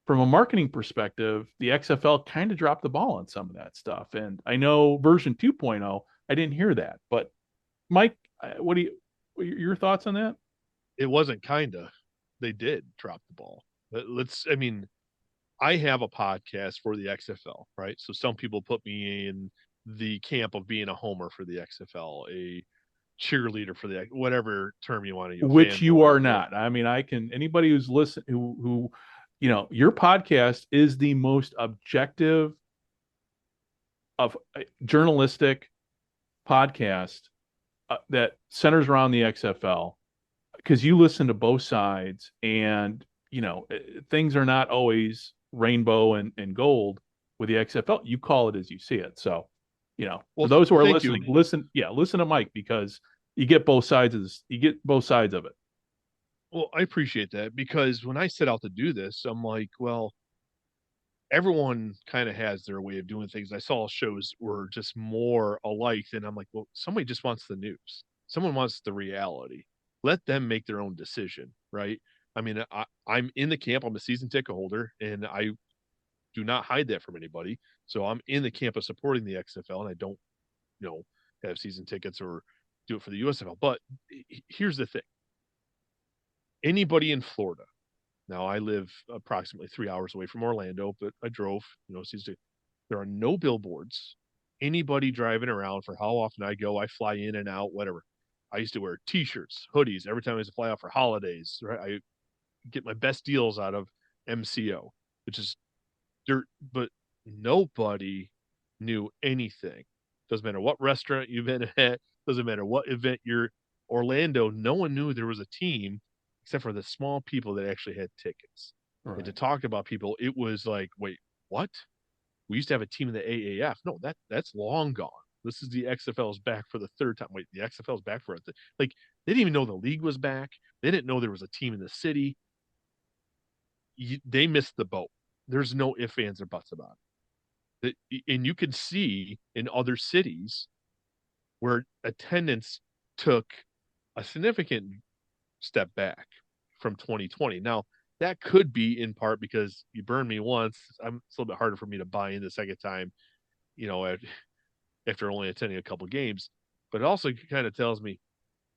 From a marketing perspective, the XFL kind of dropped the ball on some of that stuff. And I know version 2.0, I didn't hear that. But Mike, what your thoughts on that?
It wasn't kinda. They did drop the ball. I have a podcast for the XFL, right? So some people put me in the camp of being a homer for the XFL, a cheerleader for the whatever term you want to use.
Which you are not. I mean, anybody who's listened, who your podcast is the most objective of journalistic podcast that centers around the XFL, because you listen to both sides, and things are not always rainbow and gold with the XFL. You call it as you see it. So, for those who are listening, listen to Mike, because you get both sides of this. You get both sides of it.
Well, I appreciate that, because when I set out to do this, I'm like, well, everyone kind of has their way of doing things. I saw shows were just more alike, and I'm like, well, somebody just wants the news. Someone wants the reality. Let them make their own decision, right? I mean, I'm in the camp. I'm a season ticket holder, and I do not hide that from anybody. So I'm in the camp of supporting the XFL, and I don't, have season tickets or do it for the USFL. But here's the thing. Anybody in Florida, now I live approximately 3 hours away from Orlando, but I drove, there are no billboards. Anybody driving around, for how often I go, I fly in and out, whatever. I used to wear t-shirts, hoodies every time I used to fly out for holidays, right? I get my best deals out of MCO, which is dirt, but nobody knew anything. Doesn't matter what restaurant you've been at, doesn't matter what event you're Orlando, no one knew there was a team except for the small people that actually had tickets. Right. And to talk about people, it was like, wait, what? We used to have a team in the AAF. No, that's long gone. This is the XFL is back for the third time. Wait, the XFL is back for it. Like, they didn't even know the league was back. They didn't know there was a team in the city. They missed the boat. There's no ifs, ands, or buts about it. And you can see in other cities where attendance took a significant step back from 2020. Now, that could be in part because you burned me once. It's a little bit harder for me to buy in the second time, after only attending a couple games. But it also kind of tells me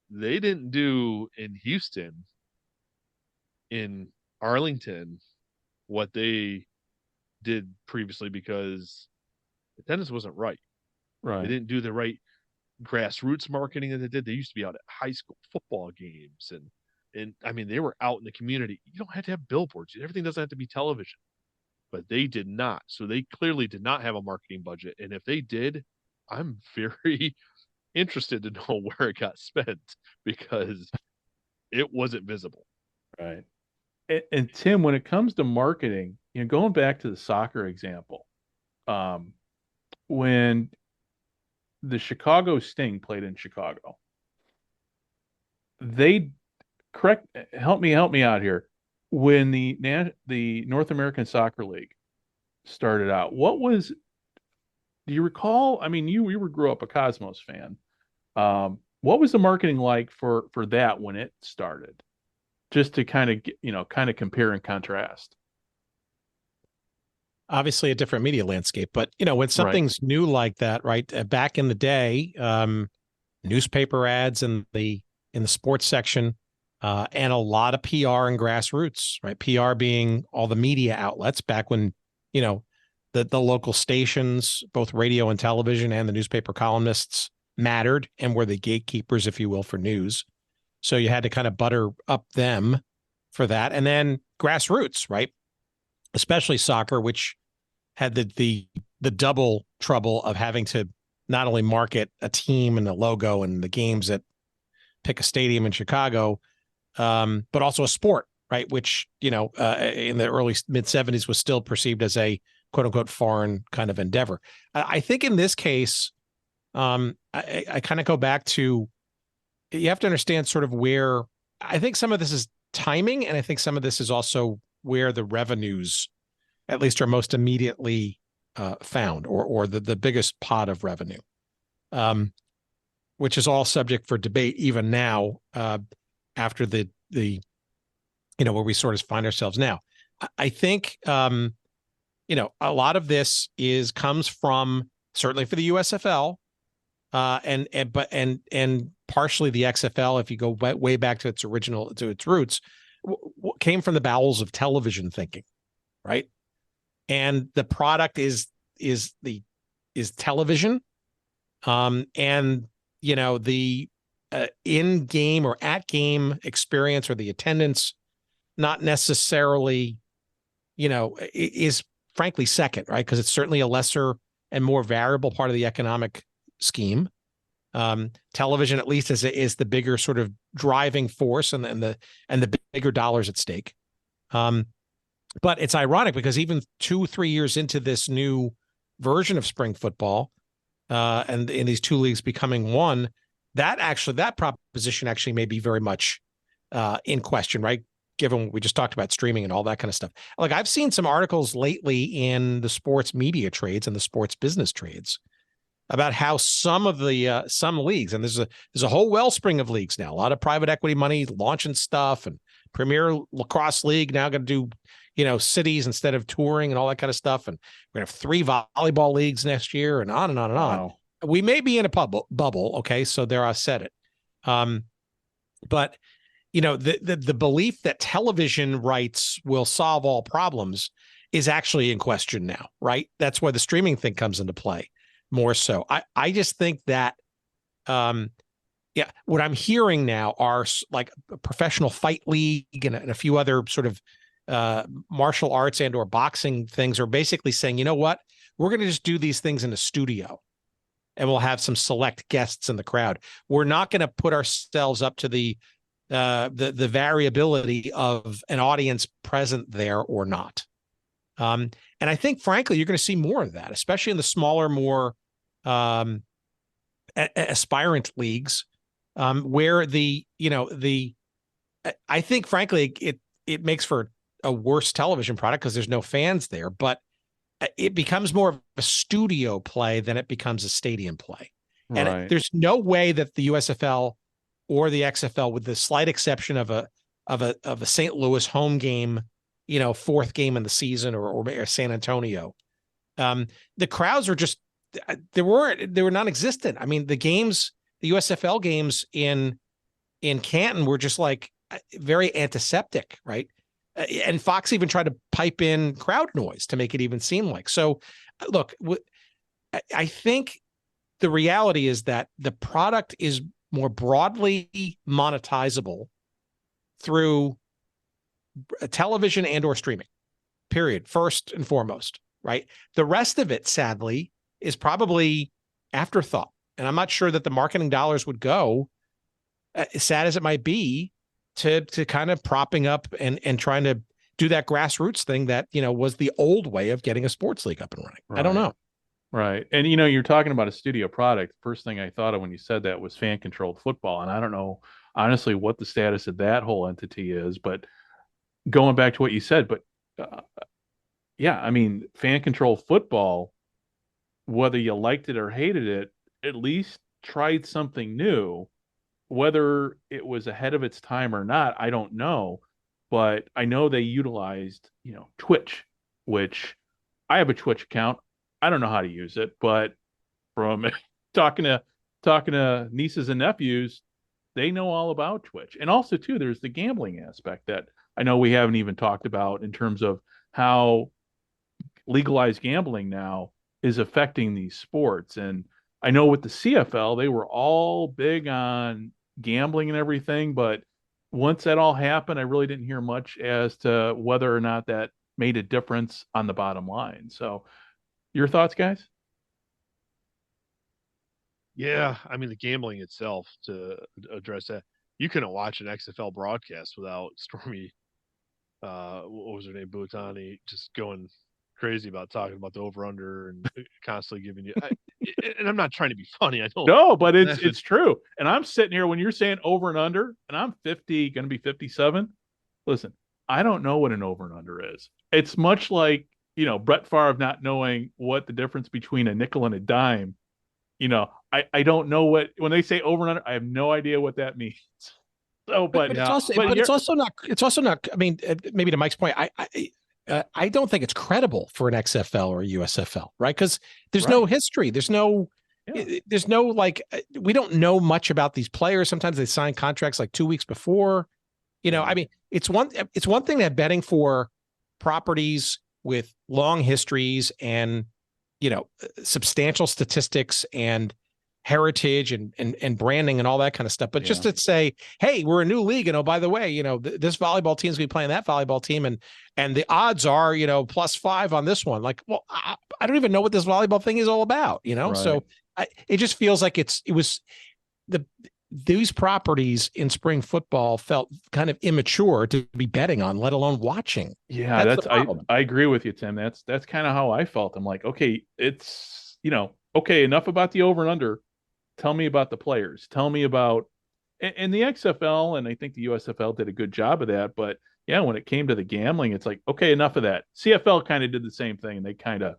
they didn't do in Houston, in Arlington, what they did previously because attendance wasn't right.
Right.
They didn't do the right grassroots marketing that they did. They used to be out at high school football games and I mean, they were out in the community. You don't have to have billboards. Everything doesn't have to be television, but they did not. So they clearly did not have a marketing budget. And if they did, I'm very interested to know where it got spent because it wasn't visible.
Right. And Tim, when it comes to marketing, going back to the soccer example, when the Chicago Sting played in Chicago, help me out here. When the North American Soccer League started out, do you recall? I mean, you grew up a Cosmos fan. What was the marketing like for that when it started? Just to kind of compare and contrast.
Obviously a different media landscape, but when something's new like that, right? Back in the day, newspaper ads in the sports section, and a lot of PR and grassroots, right? PR being all the media outlets back when, the local stations, both radio and television, and the newspaper columnists mattered and were the gatekeepers, if you will, for news. So you had to kind of butter up them for that. And then grassroots, right? Especially soccer, which had the double trouble of having to not only market a team and a logo and the games at pick a stadium in Chicago, but also a sport, right? Which, in the early mid 70s was still perceived as a quote unquote foreign kind of endeavor. I think in this case, I kind of go back to, you have to understand sort of where I think some of this is timing. And I think some of this is also where the revenues at least are most immediately found or the biggest pot of revenue, which is all subject for debate even now after the where we sort of find ourselves now. I think, a lot of this comes from certainly for the USFL and partially the XFL, if you go way back to its roots, came from the bowels of television thinking, right? And the product is television, and the in-game or at-game experience or the attendance, not necessarily, is frankly second, right? Because it's certainly a lesser and more variable part of the economic scheme. Television, at least, is the bigger sort of driving force and the bigger dollars at stake. But it's ironic because even 2-3 years into this new version of spring football, and in these two leagues becoming one, that proposition actually may be very much in question, right? Given what we just talked about, streaming and all that kind of stuff. Like, I've seen some articles lately in the sports media trades and the sports business trades about how some of the some leagues, and there's a whole wellspring of leagues now, a lot of private equity money launching stuff, and Premier Lacrosse League now going to do cities instead of touring and all that kind of stuff, and we're gonna have 3 volleyball leagues next year, and on and on and on.
Wow.
We may be in a bubble, okay? So there, I said it. But the belief that television rights will solve all problems is actually in question now, right? That's where the streaming thing comes into play more so. I just think that, what I'm hearing now are like a professional fight league and a few other sort of martial arts and or boxing things are basically saying, you know what, we're going to just do these things in a studio and we'll have some select guests in the crowd. We're not going to put ourselves up to the variability of an audience present there or not. And I think, frankly, you're going to see more of that, especially in the smaller, more aspirant leagues, where I think frankly it makes for a worse television product because there's no fans there, but it becomes more of a studio play than it becomes a stadium play.
Right.
And there's no way that the USFL or the XFL, with the slight exception of a St. Louis home game, fourth game in the season, or San Antonio, the crowds are just they were non-existent. I mean, the USFL games in Canton were just like very antiseptic, right? And Fox even tried to pipe in crowd noise to make it even seem like. So, look, I think the reality is that the product is more broadly monetizable through television and or streaming, period, first and foremost, right? The rest of it, sadly, is probably afterthought. And I'm not sure that the marketing dollars would go, as sad as it might be, to kind of propping up and trying to do that grassroots thing that, was the old way of getting a sports league up and running.
Right.
I don't know.
Right. And, you're talking about a studio product. First thing I thought of when you said that was fan-controlled football. And I don't know, honestly, what the status of that whole entity is. But going back to what you said, but yeah, I mean, fan-controlled football, whether you liked it or hated it, at least tried something new. Whether it was ahead of its time or not, I don't know. But I know they utilized, Twitch, which I have a Twitch account. I don't know how to use it, but from talking to nieces and nephews, they know all about Twitch. And also, too, there's the gambling aspect that I know we haven't even talked about in terms of how legalized gambling now is affecting these sports. And I know with the CFL, they were all big on gambling and everything, but once that all happened, I really didn't hear much as to whether or not that made a difference on the bottom line. So your thoughts, guys?
Yeah, I mean, the gambling itself, to address that, you couldn't watch an XFL broadcast without Stormy, what was her name, Butani, just going crazy about talking about the over-under and constantly giving you and I'm not trying to be funny. I don't.
No, but it's true. And I'm sitting here when you're saying over and under, and I'm 50, going to be 57. Listen, I don't know what an over and under is. It's much like, Brett Favre not knowing what the difference between a nickel and a dime. I don't know when they say over and under, I have no idea what that means. So, but
it's also not. I mean, maybe to Mike's point, I don't think it's credible for an XFL or a USFL, right? Because there's no history. There's no we don't know much about these players. Sometimes they sign contracts like 2 weeks before. I mean, it's one thing that betting for properties with long histories and, substantial statistics and heritage and branding and all that kind of stuff. But just to say, hey, we're a new league. And, oh, by the way, this volleyball team's going to be playing that volleyball team. And the odds are, +5 on this one. Like, well, I don't even know what this volleyball thing is all about, Right. So it just feels like these properties in spring football felt kind of immature to be betting on, let alone watching.
Yeah, I agree with you, Tim. That's kind of how I felt. I'm like, okay, it's, okay, enough about the over and under. Tell me about the players. Tell me about, and the XFL, and I think the USFL did a good job of that. But yeah, when it came to the gambling, it's like, okay, enough of that. CFL kind of did the same thing, and they kind of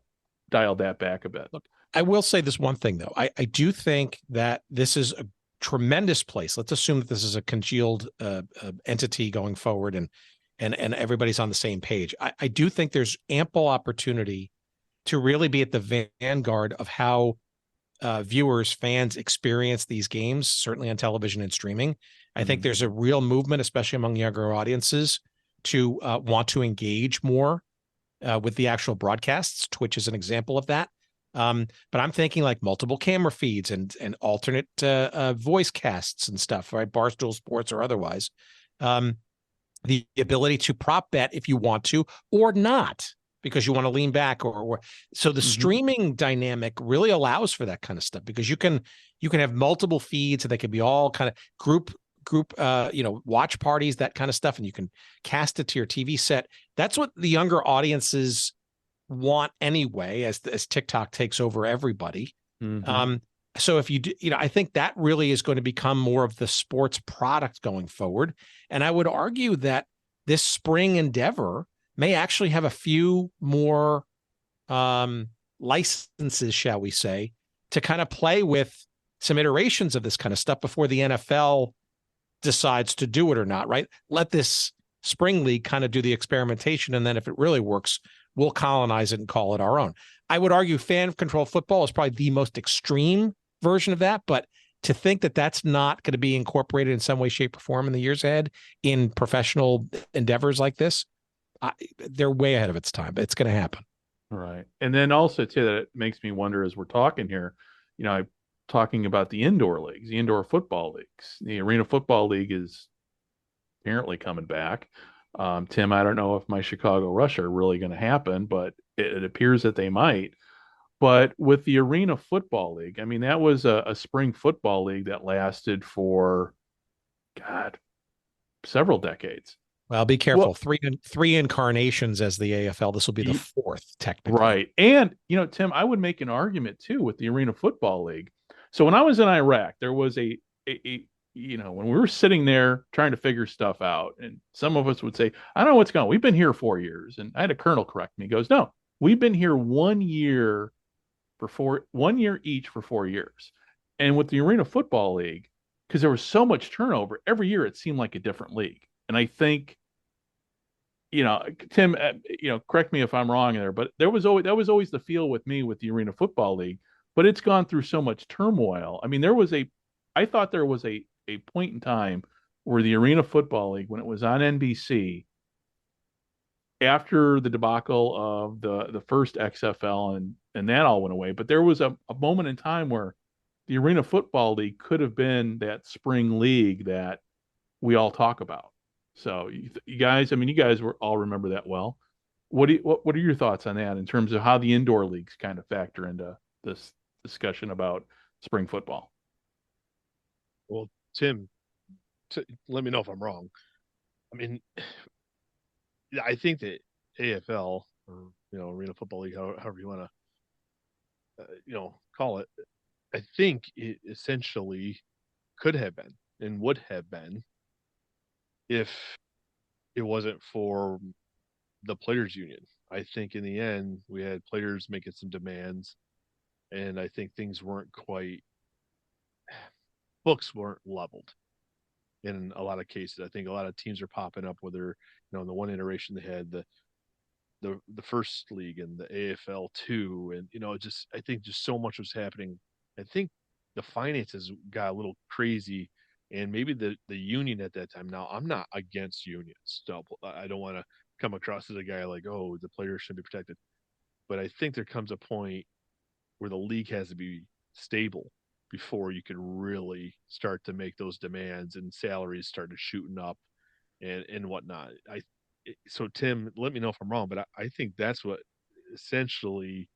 dialed that back a bit.
Look, I will say this one thing, though. I do think that this is a tremendous place. Let's assume that this is a congealed entity going forward, and everybody's on the same page. I do think there's ample opportunity to really be at the vanguard of how viewers, fans experience these games, certainly on television and streaming. I think there's a real movement, especially among younger audiences, to want to engage more with the actual broadcasts. Twitch is an example of that. But I'm thinking like multiple camera feeds and alternate voice casts and stuff, right? Barstool Sports or otherwise. The ability to prop bet if you want to or not, because you want to lean back or so the streaming dynamic really allows for that kind of stuff, because you can have multiple feeds and they can be all kind of group watch parties, that kind of stuff, and you can cast it to your TV set. That's what the younger audiences want anyway, as TikTok takes over everybody. So if you do, I think that really is going to become more of the sports product going forward. And I would argue that this spring endeavor may actually have a few more licenses, shall we say, to kind of play with some iterations of this kind of stuff before the NFL decides to do it or not, right? Let this spring league kind of do the experimentation. And then if it really works, we'll colonize it and call it our own. I would argue fan control football is probably the most extreme version of that, but to think that that's not going to be incorporated in some way, shape, or form in the years ahead in professional endeavors like this, they're way ahead of its time. It's going to happen.
Right. And then also too, that it makes me wonder as we're talking here, I'm talking about the indoor leagues, the indoor football leagues. The Arena Football League is apparently coming back. Tim, I don't know if my Chicago Rush are really going to happen, but it appears that they might. But with the Arena Football League, I mean, that was a spring football league that lasted for, God, several decades.
Well, be careful. Three incarnations as the AFL. This will be the fourth, technically.
Right. And, Tim, I would make an argument, too, with the Arena Football League. So when I was in Iraq, there was when we were sitting there trying to figure stuff out, and some of us would say, I don't know what's going on. We've been here 4 years. And I had a colonel correct me. He goes, no, we've been here 1 year for 1 year each for 4 years. And with the Arena Football League, because there was so much turnover, every year it seemed like a different league. And I think, Tim, correct me if I'm wrong there, but that was always the feel with me with the Arena Football League. But it's gone through so much turmoil. I mean, I thought there was a point in time where the Arena Football League, when it was on NBC, after the debacle of the first XFL and that all went away, but there was a moment in time where the Arena Football League could have been that spring league that we all talk about. So you guys all remember that well. What are your thoughts on that in terms of how the indoor leagues kind of factor into this discussion about spring football?
Well, Tim, let me know if I'm wrong. I mean, I think that AFL or Arena Football League, however you want to call it, I think it essentially could have been and would have been if it wasn't for the players union. I think in the end we had players making some demands, and I think things weren't quite, books weren't leveled in a lot of cases. I think a lot of teams are popping up, whether in the one iteration they had the first league and the AFL2, and I think just so much was happening. I think the finances got a little crazy, and maybe the union at that time. Now, I'm not against unions. So I don't want to come across as a guy like, oh, the players should be protected. But I think there comes a point where the league has to be stable before you can really start to make those demands and salaries started shooting up and whatnot. So Tim, let me know if I'm wrong, but I think that's what essentially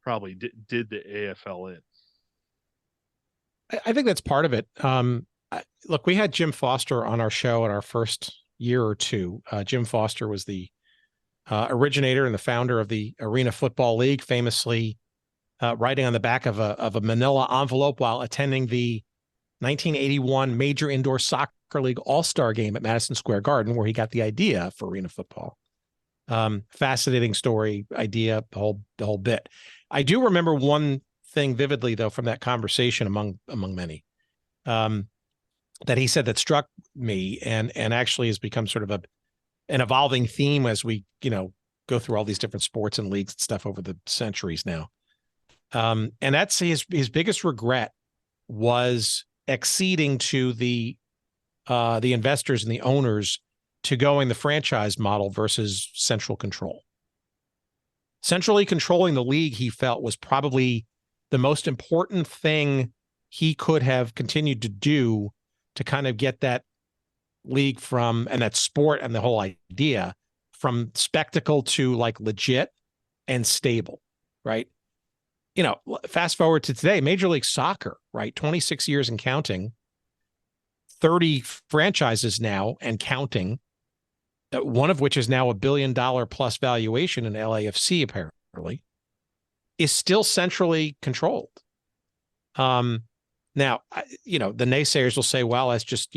probably did the AFL in.
I think that's part of it. Look, we had Jim Foster on our show in our first year or two. Jim Foster was the originator and the founder of the Arena Football League, famously writing on the back of a manila envelope while attending the 1981 Major Indoor Soccer League All-Star Game at Madison Square Garden, where he got the idea for arena football. Fascinating story, idea, the whole bit. I do remember one thing vividly, though, from that conversation among many, that he said that struck me and actually has become sort of an evolving theme as we go through all these different sports and leagues and stuff over the centuries now. And that's his biggest regret was acceding to the investors and the owners to going the franchise model versus central control. Centrally controlling the league, he felt, was probably the most important thing he could have continued to do to kind of get that league and that sport and the whole idea from spectacle to like legit and stable, right? Fast forward to today, Major League Soccer, right? 26 years and counting, 30 franchises now and counting, one of which is now $1 billion plus valuation in LAFC, apparently, is still centrally controlled. Now, the naysayers will say, well, that's just,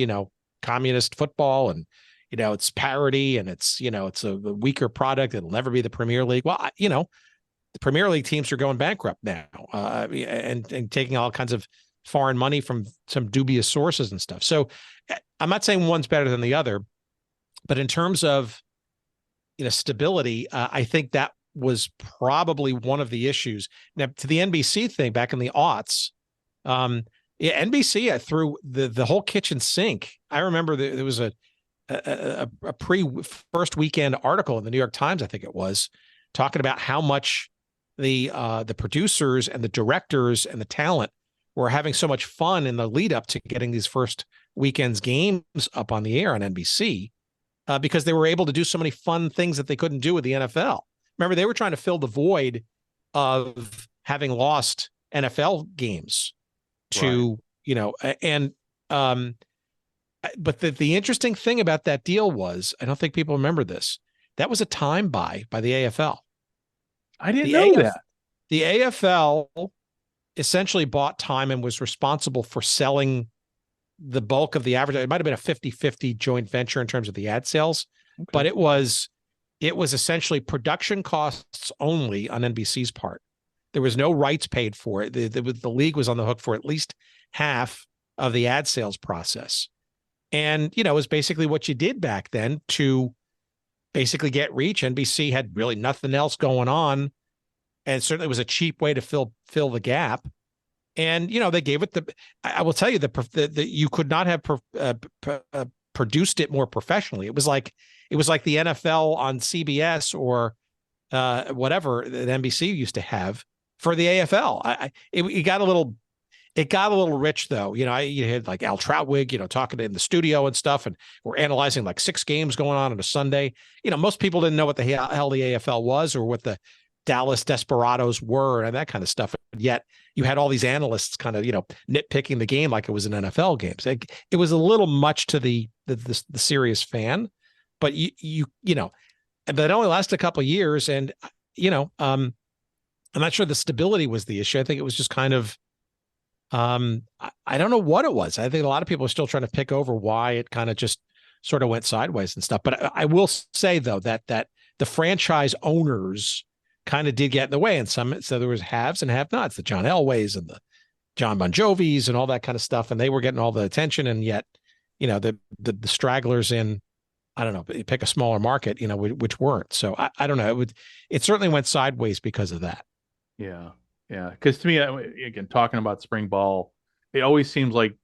communist football and, it's parity and it's, it's a weaker product. It'll never be the Premier League. Well, the Premier League teams are going bankrupt now, and taking all kinds of foreign money from some dubious sources and stuff. So I'm not saying one's better than the other, but in terms of, stability, I think that was probably one of the issues. Now, to the NBC thing back in the aughts, NBC threw the whole kitchen sink. I remember there was a pre-first weekend article in the New York Times, I think it was, talking about how much the producers and the directors and the talent were having so much fun in the lead up to getting these first weekend's games up on the air on NBC, because they were able to do so many fun things that they couldn't do with the NFL. Remember, they were trying to fill the void of having lost NFL games to, but the interesting thing about that deal was, I don't think people remember this, that was a time buy by the AFL.
I didn't know that.
The AFL essentially bought time and was responsible for selling the bulk of the advertising. It might have been a 50-50 joint venture in terms of the ad sales, but it was essentially production costs only on NBC's part. There was no rights paid for it. The league was on the hook for at least half of the ad sales process. And, it was basically what you did back then to basically get reach. NBC had really nothing else going on. And certainly it was a cheap way to fill the gap. And, they gave it I will tell you that you could not have produced it more professionally. It was like the NFL on CBS or whatever that NBC used to have for the AFL. It got a little rich though. You had like Al Troutwig, talking in the studio and stuff, and we're analyzing like 6 games going on a Sunday. Most people didn't know what the hell the AFL was or what the Dallas Desperados were and that kind of stuff. And yet you had all these analysts kind of, nitpicking the game like it was an NFL game. So it was a little much to the serious fan, but but it only lasted a couple of years. And, I'm not sure the stability was the issue. I think it was just kind of, I don't know what it was. I think a lot of people are still trying to pick over why it kind of just sort of went sideways and stuff. But I will say though, that the franchise owners kind of did get in the way, and so there was haves and have-nots, the John Elways and the John Bon Jovis and all that kind of stuff, and they were getting all the attention, and yet, the stragglers in, I don't know, pick a smaller market, which weren't. So I don't know. It certainly went sideways because of that.
Yeah. Yeah. Because to me, again, talking about spring ball, it always seems like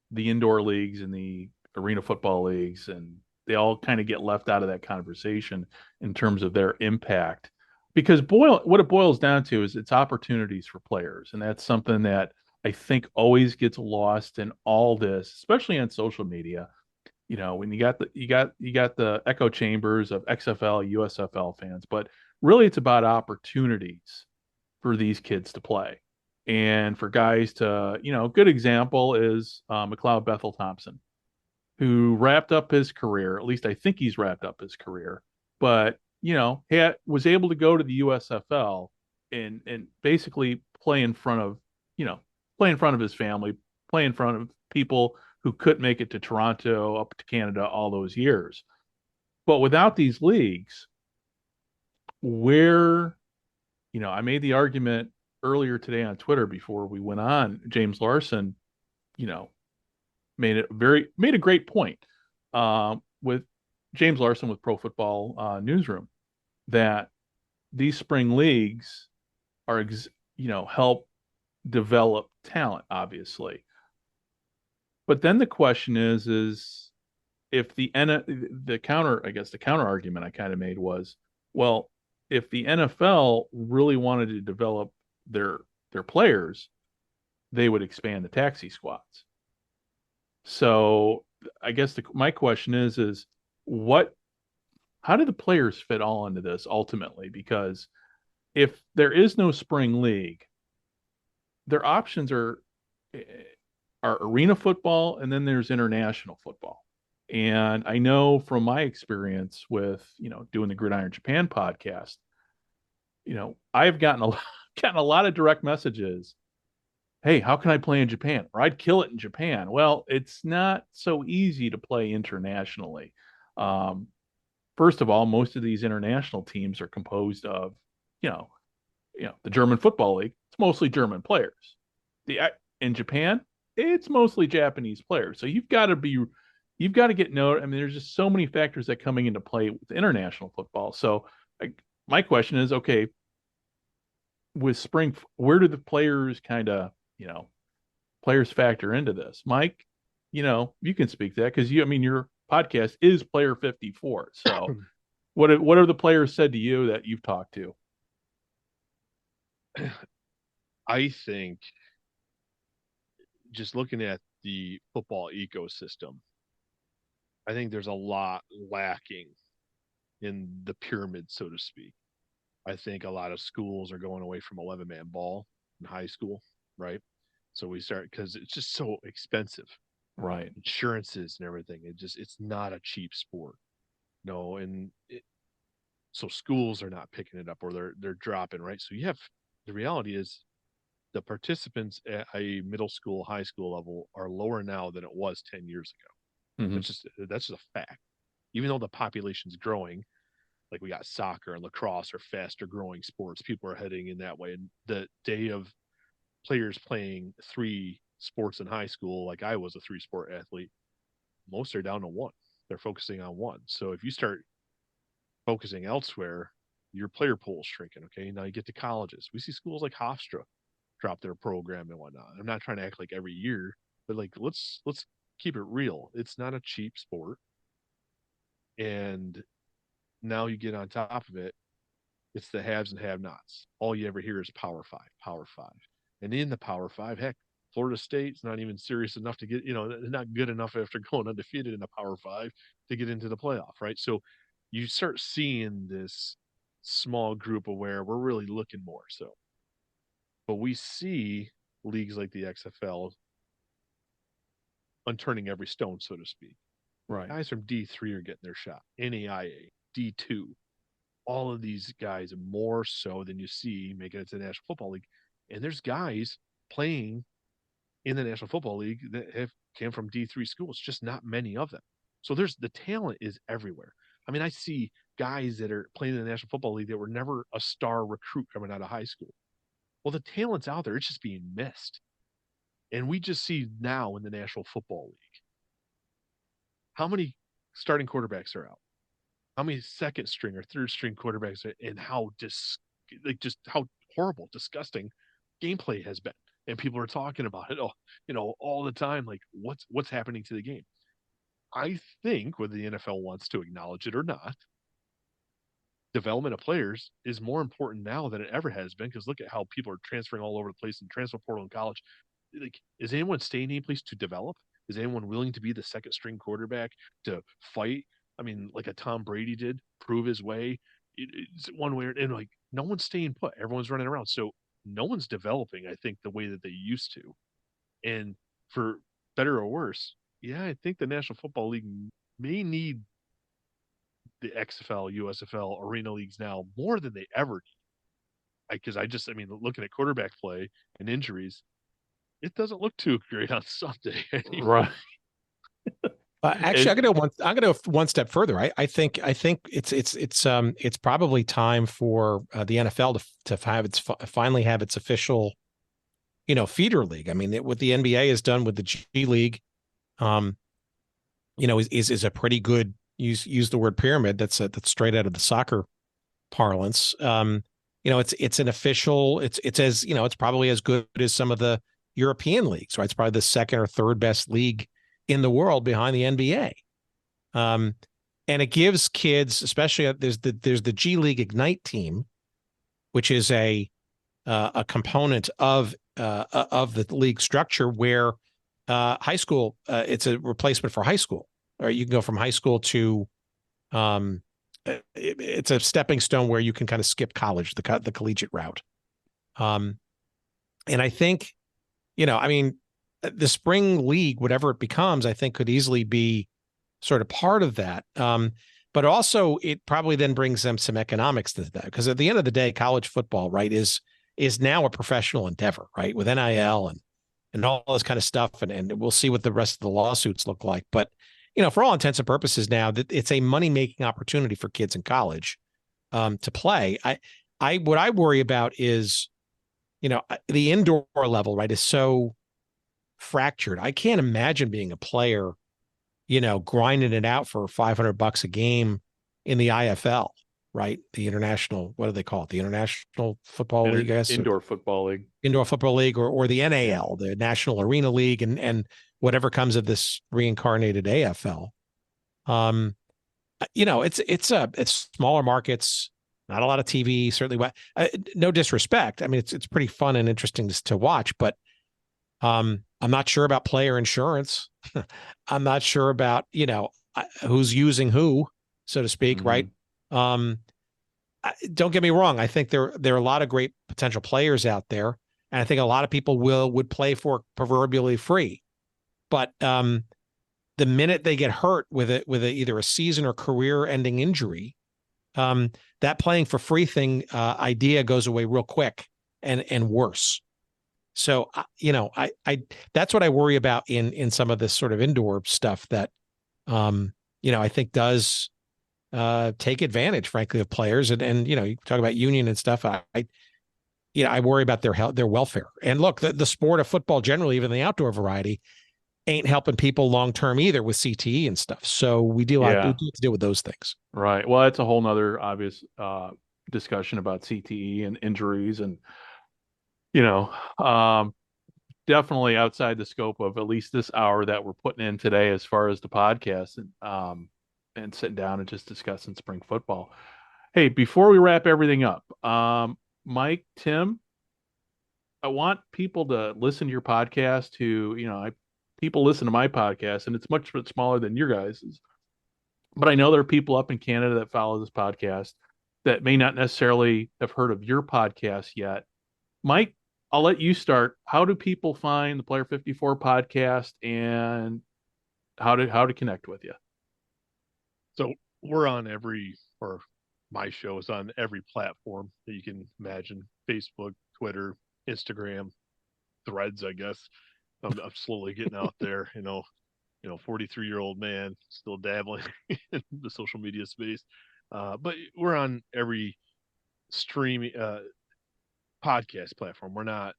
the indoor leagues and the arena football leagues, and they all kind of get left out of that conversation in terms of their impact. Because what it boils down to is it's opportunities for players. And that's something that I think always gets lost in all this, especially on social media. When you got the echo chambers of XFL, USFL fans, but really it's about opportunities for these kids to play and for guys to, good example is McLeod Bethel Thompson, who wrapped up his career. At least I think he's wrapped up his career, but was able to go to the USFL and basically play in front of his family, play in front of people who couldn't make it to Toronto, up to Canada, all those years. But without these leagues, I made the argument earlier today on Twitter before we went on. James Larson, made a great point with James Larson with Pro Football Newsroom, that these spring leagues are, help develop talent, obviously. But then the question is if the counter argument I kind of made was, well, if the NFL really wanted to develop their players, they would expand the taxi squads. So I guess my question is how do the players fit all into this ultimately? Because if there is no spring league, their options are arena football, and then there's international football. And I know from my experience with, doing the Gridiron Japan podcast, I've gotten a lot of direct messages hey, how can I play in Japan? Or I'd kill it in Japan. Well, it's not so easy to play internationally. Um, First of all, most of these international teams are composed of, you know, the German Football League. It's mostly German players. The In Japan, it's mostly Japanese players. So you've got to get noted. I mean, there's just so many factors that coming into play with international football. So my question is, okay, with spring, where do the players players factor into this? Mike, you can speak to that because I mean, your podcast is Player 54. So what have the players said to you that you've talked to?
I think just looking at the football ecosystem, I think there's a lot lacking in the pyramid, so to speak. I think a lot of schools are going away from 11-man ball in high school, right? So we start because it's just so expensive,
Right.
insurances and everything. It's not a cheap sport, no, so schools are not picking it up or they're dropping, right? So you have the reality is the participants at a middle school, high school level are lower now than it was 10 years ago.
Mhm.
That's just a fact. Even though the population's growing, like we got soccer and lacrosse are faster growing sports, people are heading in that way. And the day of players playing 3 sports in high school, like I was a 3-sport athlete, most are down to 1. They're focusing on 1. So if you start focusing elsewhere, your player pool is shrinking. Okay, now you get to colleges. We see schools like Hofstra drop their program and whatnot. I'm not trying to act like every year, but like let's keep it real. It's not a cheap sport, and now you get on top of it, it's the haves and have-nots. All you ever hear is Power Five, and in the Power Five, heck, Florida State's not even serious enough to get, not good enough after going undefeated in the Power Five to get into the playoff, right? So you start seeing this small group of where we're really looking more so. But we see leagues like the XFL unturning every stone, so to speak.
Right.
Guys from D3 are getting their shot. NAIA, D2, all of these guys more so than you see making it to the National Football League. And there's guys playing in the National Football League that have came from D3 schools, just not many of them. So the talent is everywhere. I mean, I see guys that are playing in the National Football League that were never a star recruit coming out of high school. Well, the talent's out there. It's just being missed. And we just see now in the National Football League, how many starting quarterbacks are out? How many second string or third string quarterbacks are, and how just how horrible, disgusting gameplay has been. And people are talking about it all the time. Like what's happening to the game? I think whether the NFL wants to acknowledge it or not, development of players is more important now than it ever has been. Because look at how people are transferring all over the place in transfer portal in college. Like, is anyone staying any place to develop? Is anyone willing to be the second string quarterback to fight? I mean, like a Tom Brady did, prove his way. It's one way, and like no one's staying put. Everyone's running around, so no one's developing. I think the way that they used to, and for better or worse, yeah, I think the National Football League may need the XFL, USFL, arena leagues now more than they ever need. Because I mean, looking at quarterback play and injuries, it doesn't look too great on Sunday anymore.
Right.
Actually, I'm gonna go one step further. I think it's probably time for the NFL to finally have its official, feeder league. I mean, what the NBA has done with the G League, is a pretty good use the word pyramid. That's straight out of the soccer parlance. It's an official. It's as it's probably as good as some of the European leagues, right? It's probably the second or third best league in the world behind the NBA. And it gives kids, especially there's the G League Ignite team, which is a component of the league structure where high school, it's a replacement for high school, or you can go from high school to it's a stepping stone where you can kind of skip college, the collegiate route. And I think, the spring league, whatever it becomes, I think could easily be sort of part of that. But also it probably then brings them some economics to that, because at the end of the day, college football, right, is now a professional endeavor, right, with NIL and all this kind of stuff. And we'll see what the rest of the lawsuits look like. But, for all intents and purposes now, that it's a money-making opportunity for kids in college to play. What I worry about is, the indoor level, right, is so fractured. I can't imagine being a player, grinding it out for $500 a game in the IFL, right? The international, what do they call it? The International Football League, I guess.
Indoor Football League.
Indoor Football League, or the NAL, the National Arena League, and whatever comes of this reincarnated AFL. It's smaller markets, not a lot of TV, certainly. No disrespect. I mean, it's pretty fun and interesting to watch, but I'm not sure about player insurance. I'm not sure about, who's using who, so to speak, right? Don't get me wrong. I think there are a lot of great potential players out there, and I think a lot of people would play for proverbially free. But the minute they get hurt with either a season or career-ending injury, that playing for free thing idea goes away real quick and worse. So I that's what I worry about in some of this sort of indoor stuff that I think does take advantage, frankly, of players. And you talk about union and stuff. I worry about their welfare. And look, the sport of football generally, even the outdoor variety, ain't helping people long term either with CTE and stuff. So we do have to deal with those things.
Right. Well, it's a whole nother obvious discussion about CTE and injuries, and definitely outside the scope of at least this hour that we're putting in today as far as the podcast, and sitting down and just discussing spring football. Hey, before we wrap everything up, Mike, Tim, I want people to listen to your podcast people listen to my podcast, and it's much smaller than your guys's. But I know there are people up in Canada that follow this podcast that may not necessarily have heard of your podcast yet. Mike, I'll let you start. How do people find the Player 54 podcast, and how to connect with you?
So we're on my show is on every platform that you can imagine: Facebook, Twitter, Instagram, Threads, I guess. I'm slowly getting out there, 43-year-old man still dabbling in the social media space. But we're on every streaming podcast platform. We're not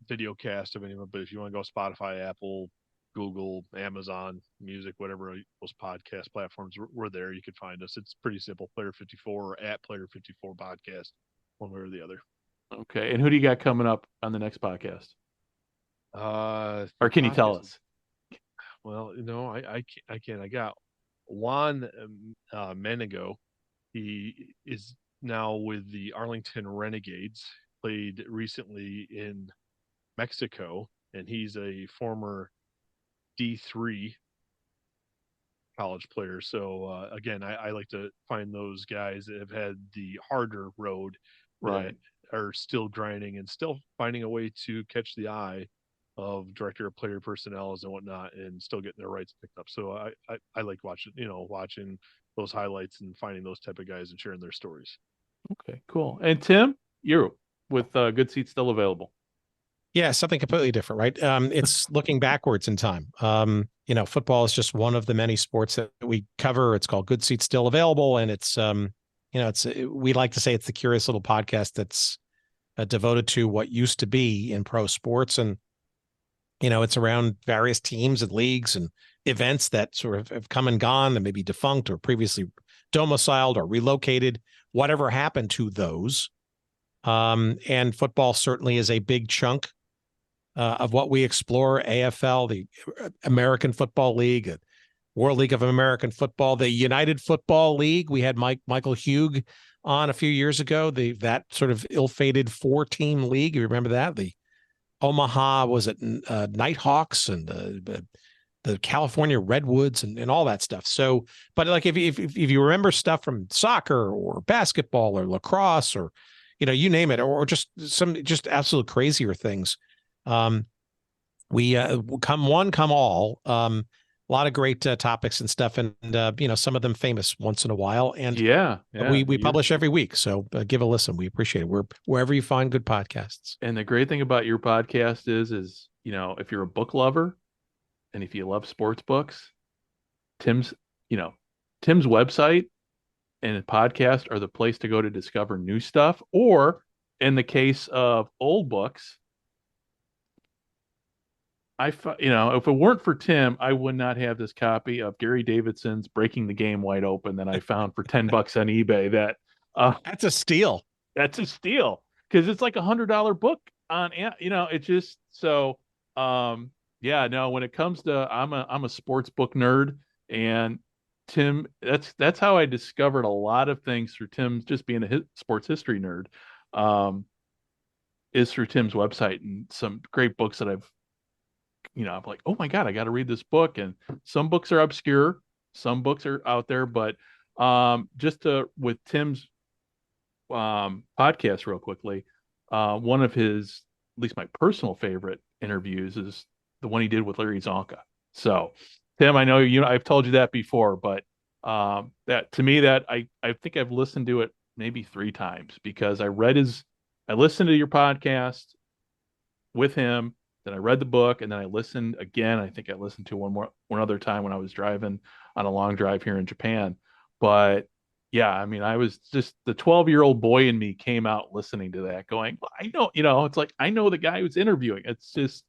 video cast of anyone, but if you want to go Spotify, Apple, Google, Amazon Music, whatever those podcast platforms, we're there. You can find us. It's pretty simple. Player 54 or at Player 54 podcast, one way or the other.
Okay. And who do you got coming up on the next podcast? Or can you tell us?
Well, I can't. I got Juan Menego. He is now with the Arlington Renegades, played recently in Mexico, and he's a former D3 college player. So again, I like to find those guys that have had the harder road,
right,
are still grinding and still finding a way to catch the eye of director of player personnel and whatnot, and still getting their rights picked up. So I like watching those highlights and finding those type of guys and sharing their stories.
Okay, cool. And Tim, you're with Good Seats still available.
Yeah, something completely different, right? It's looking backwards in time. Football is just one of the many sports that we cover. It's called Good Seats Still Available, and it's we like to say it's the curious little podcast that's devoted to what used to be in pro sports, and it's around various teams and leagues and events that sort of have come and gone, that may be defunct or previously domiciled or relocated, whatever happened to those. And football certainly is a big chunk of what we explore. AFL, the American Football League, World League of American Football, the United Football League. We had Michael Hugh on a few years ago, that sort of ill-fated 4-team league. You remember that? The Omaha, was it Nighthawks, and the California Redwoods and all that stuff. So, but like if you remember stuff from soccer or basketball or lacrosse or you name it, or just some absolute crazier things, we come one, come all. A lot of great topics and stuff, and some of them famous once in a while. And we publish every week, so give a listen. We appreciate it. We're wherever you find good podcasts.
And the great thing about your podcast is if you're a book lover and if you love sports books, Tim's website and podcast are the place to go to discover new stuff. Or in the case of old books, if it weren't for Tim, I would not have this copy of Gary Davidson's Breaking the Game Wide Open that I found for $10 on eBay.
That's a steal.
That's a steal because it's like $100 book on, it's just so, when it comes to, I'm a sports book nerd, and Tim, that's how I discovered a lot of things through Tim's, just being a sports history nerd, is through Tim's website and some great books that I'm like, oh my God, I got to read this book. And some books are obscure, some books are out there, but with Tim's podcast real quickly, one of his, at least my personal favorite interviews is the one he did with Larry Zonka. So Tim, I know I've told you that before, but that to me, that I think I've listened to it maybe 3 times because I listened to your podcast with him, then I read the book, and then I listened again. I think I listened to one other time when I was driving on a long drive here in Japan. But yeah, I mean, I was just, the 12-year-old boy in me came out listening to that going, well, I know, it's like, I know the guy who's interviewing. It's just,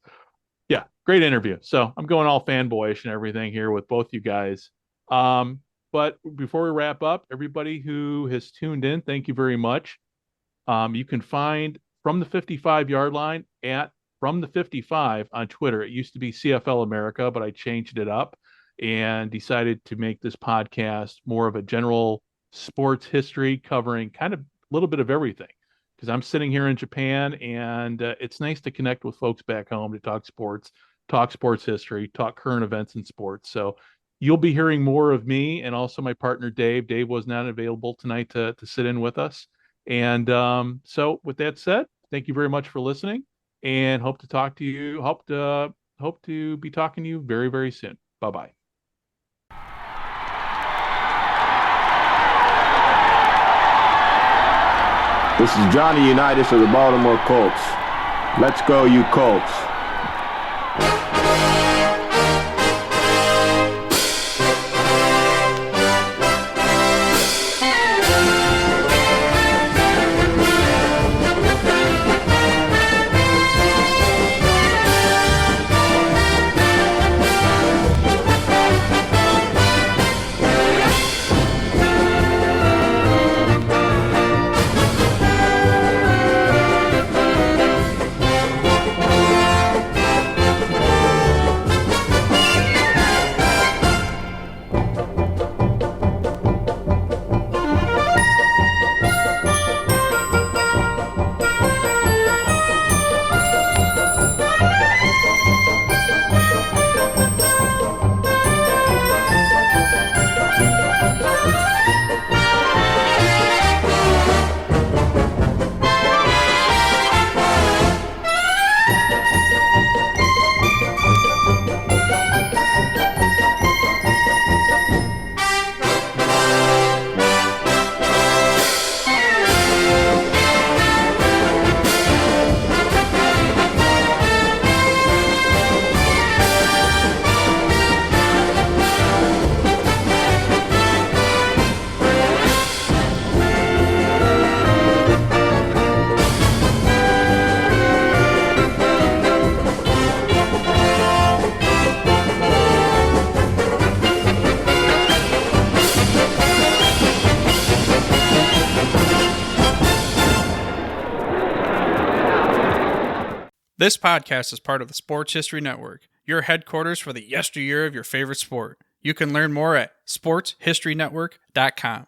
yeah, great interview. So I'm going all fanboyish and everything here with both you guys. But before we wrap up, everybody who has tuned in, thank you very much. You can find From the 55-Yard Line at From the 55 on Twitter. It used to be CFL America, but I changed it up and decided to make this podcast more of a general sports history, covering kind of a little bit of everything, because I'm sitting here in Japan, and it's nice to connect with folks back home to talk sports history, talk current events in sports. So you'll be hearing more of me, and also my partner Dave. Dave was not available tonight to sit in with us. And so with that said, thank you very much for listening, and hope to talk to you. Hope to be talking to you very, very soon. Bye-bye.
This is Johnny Unitas of the Baltimore Colts. Let's go, you Colts.
This podcast is part of the Sports History Network, your headquarters for the yesteryear of your favorite sport. You can learn more at sportshistorynetwork.com.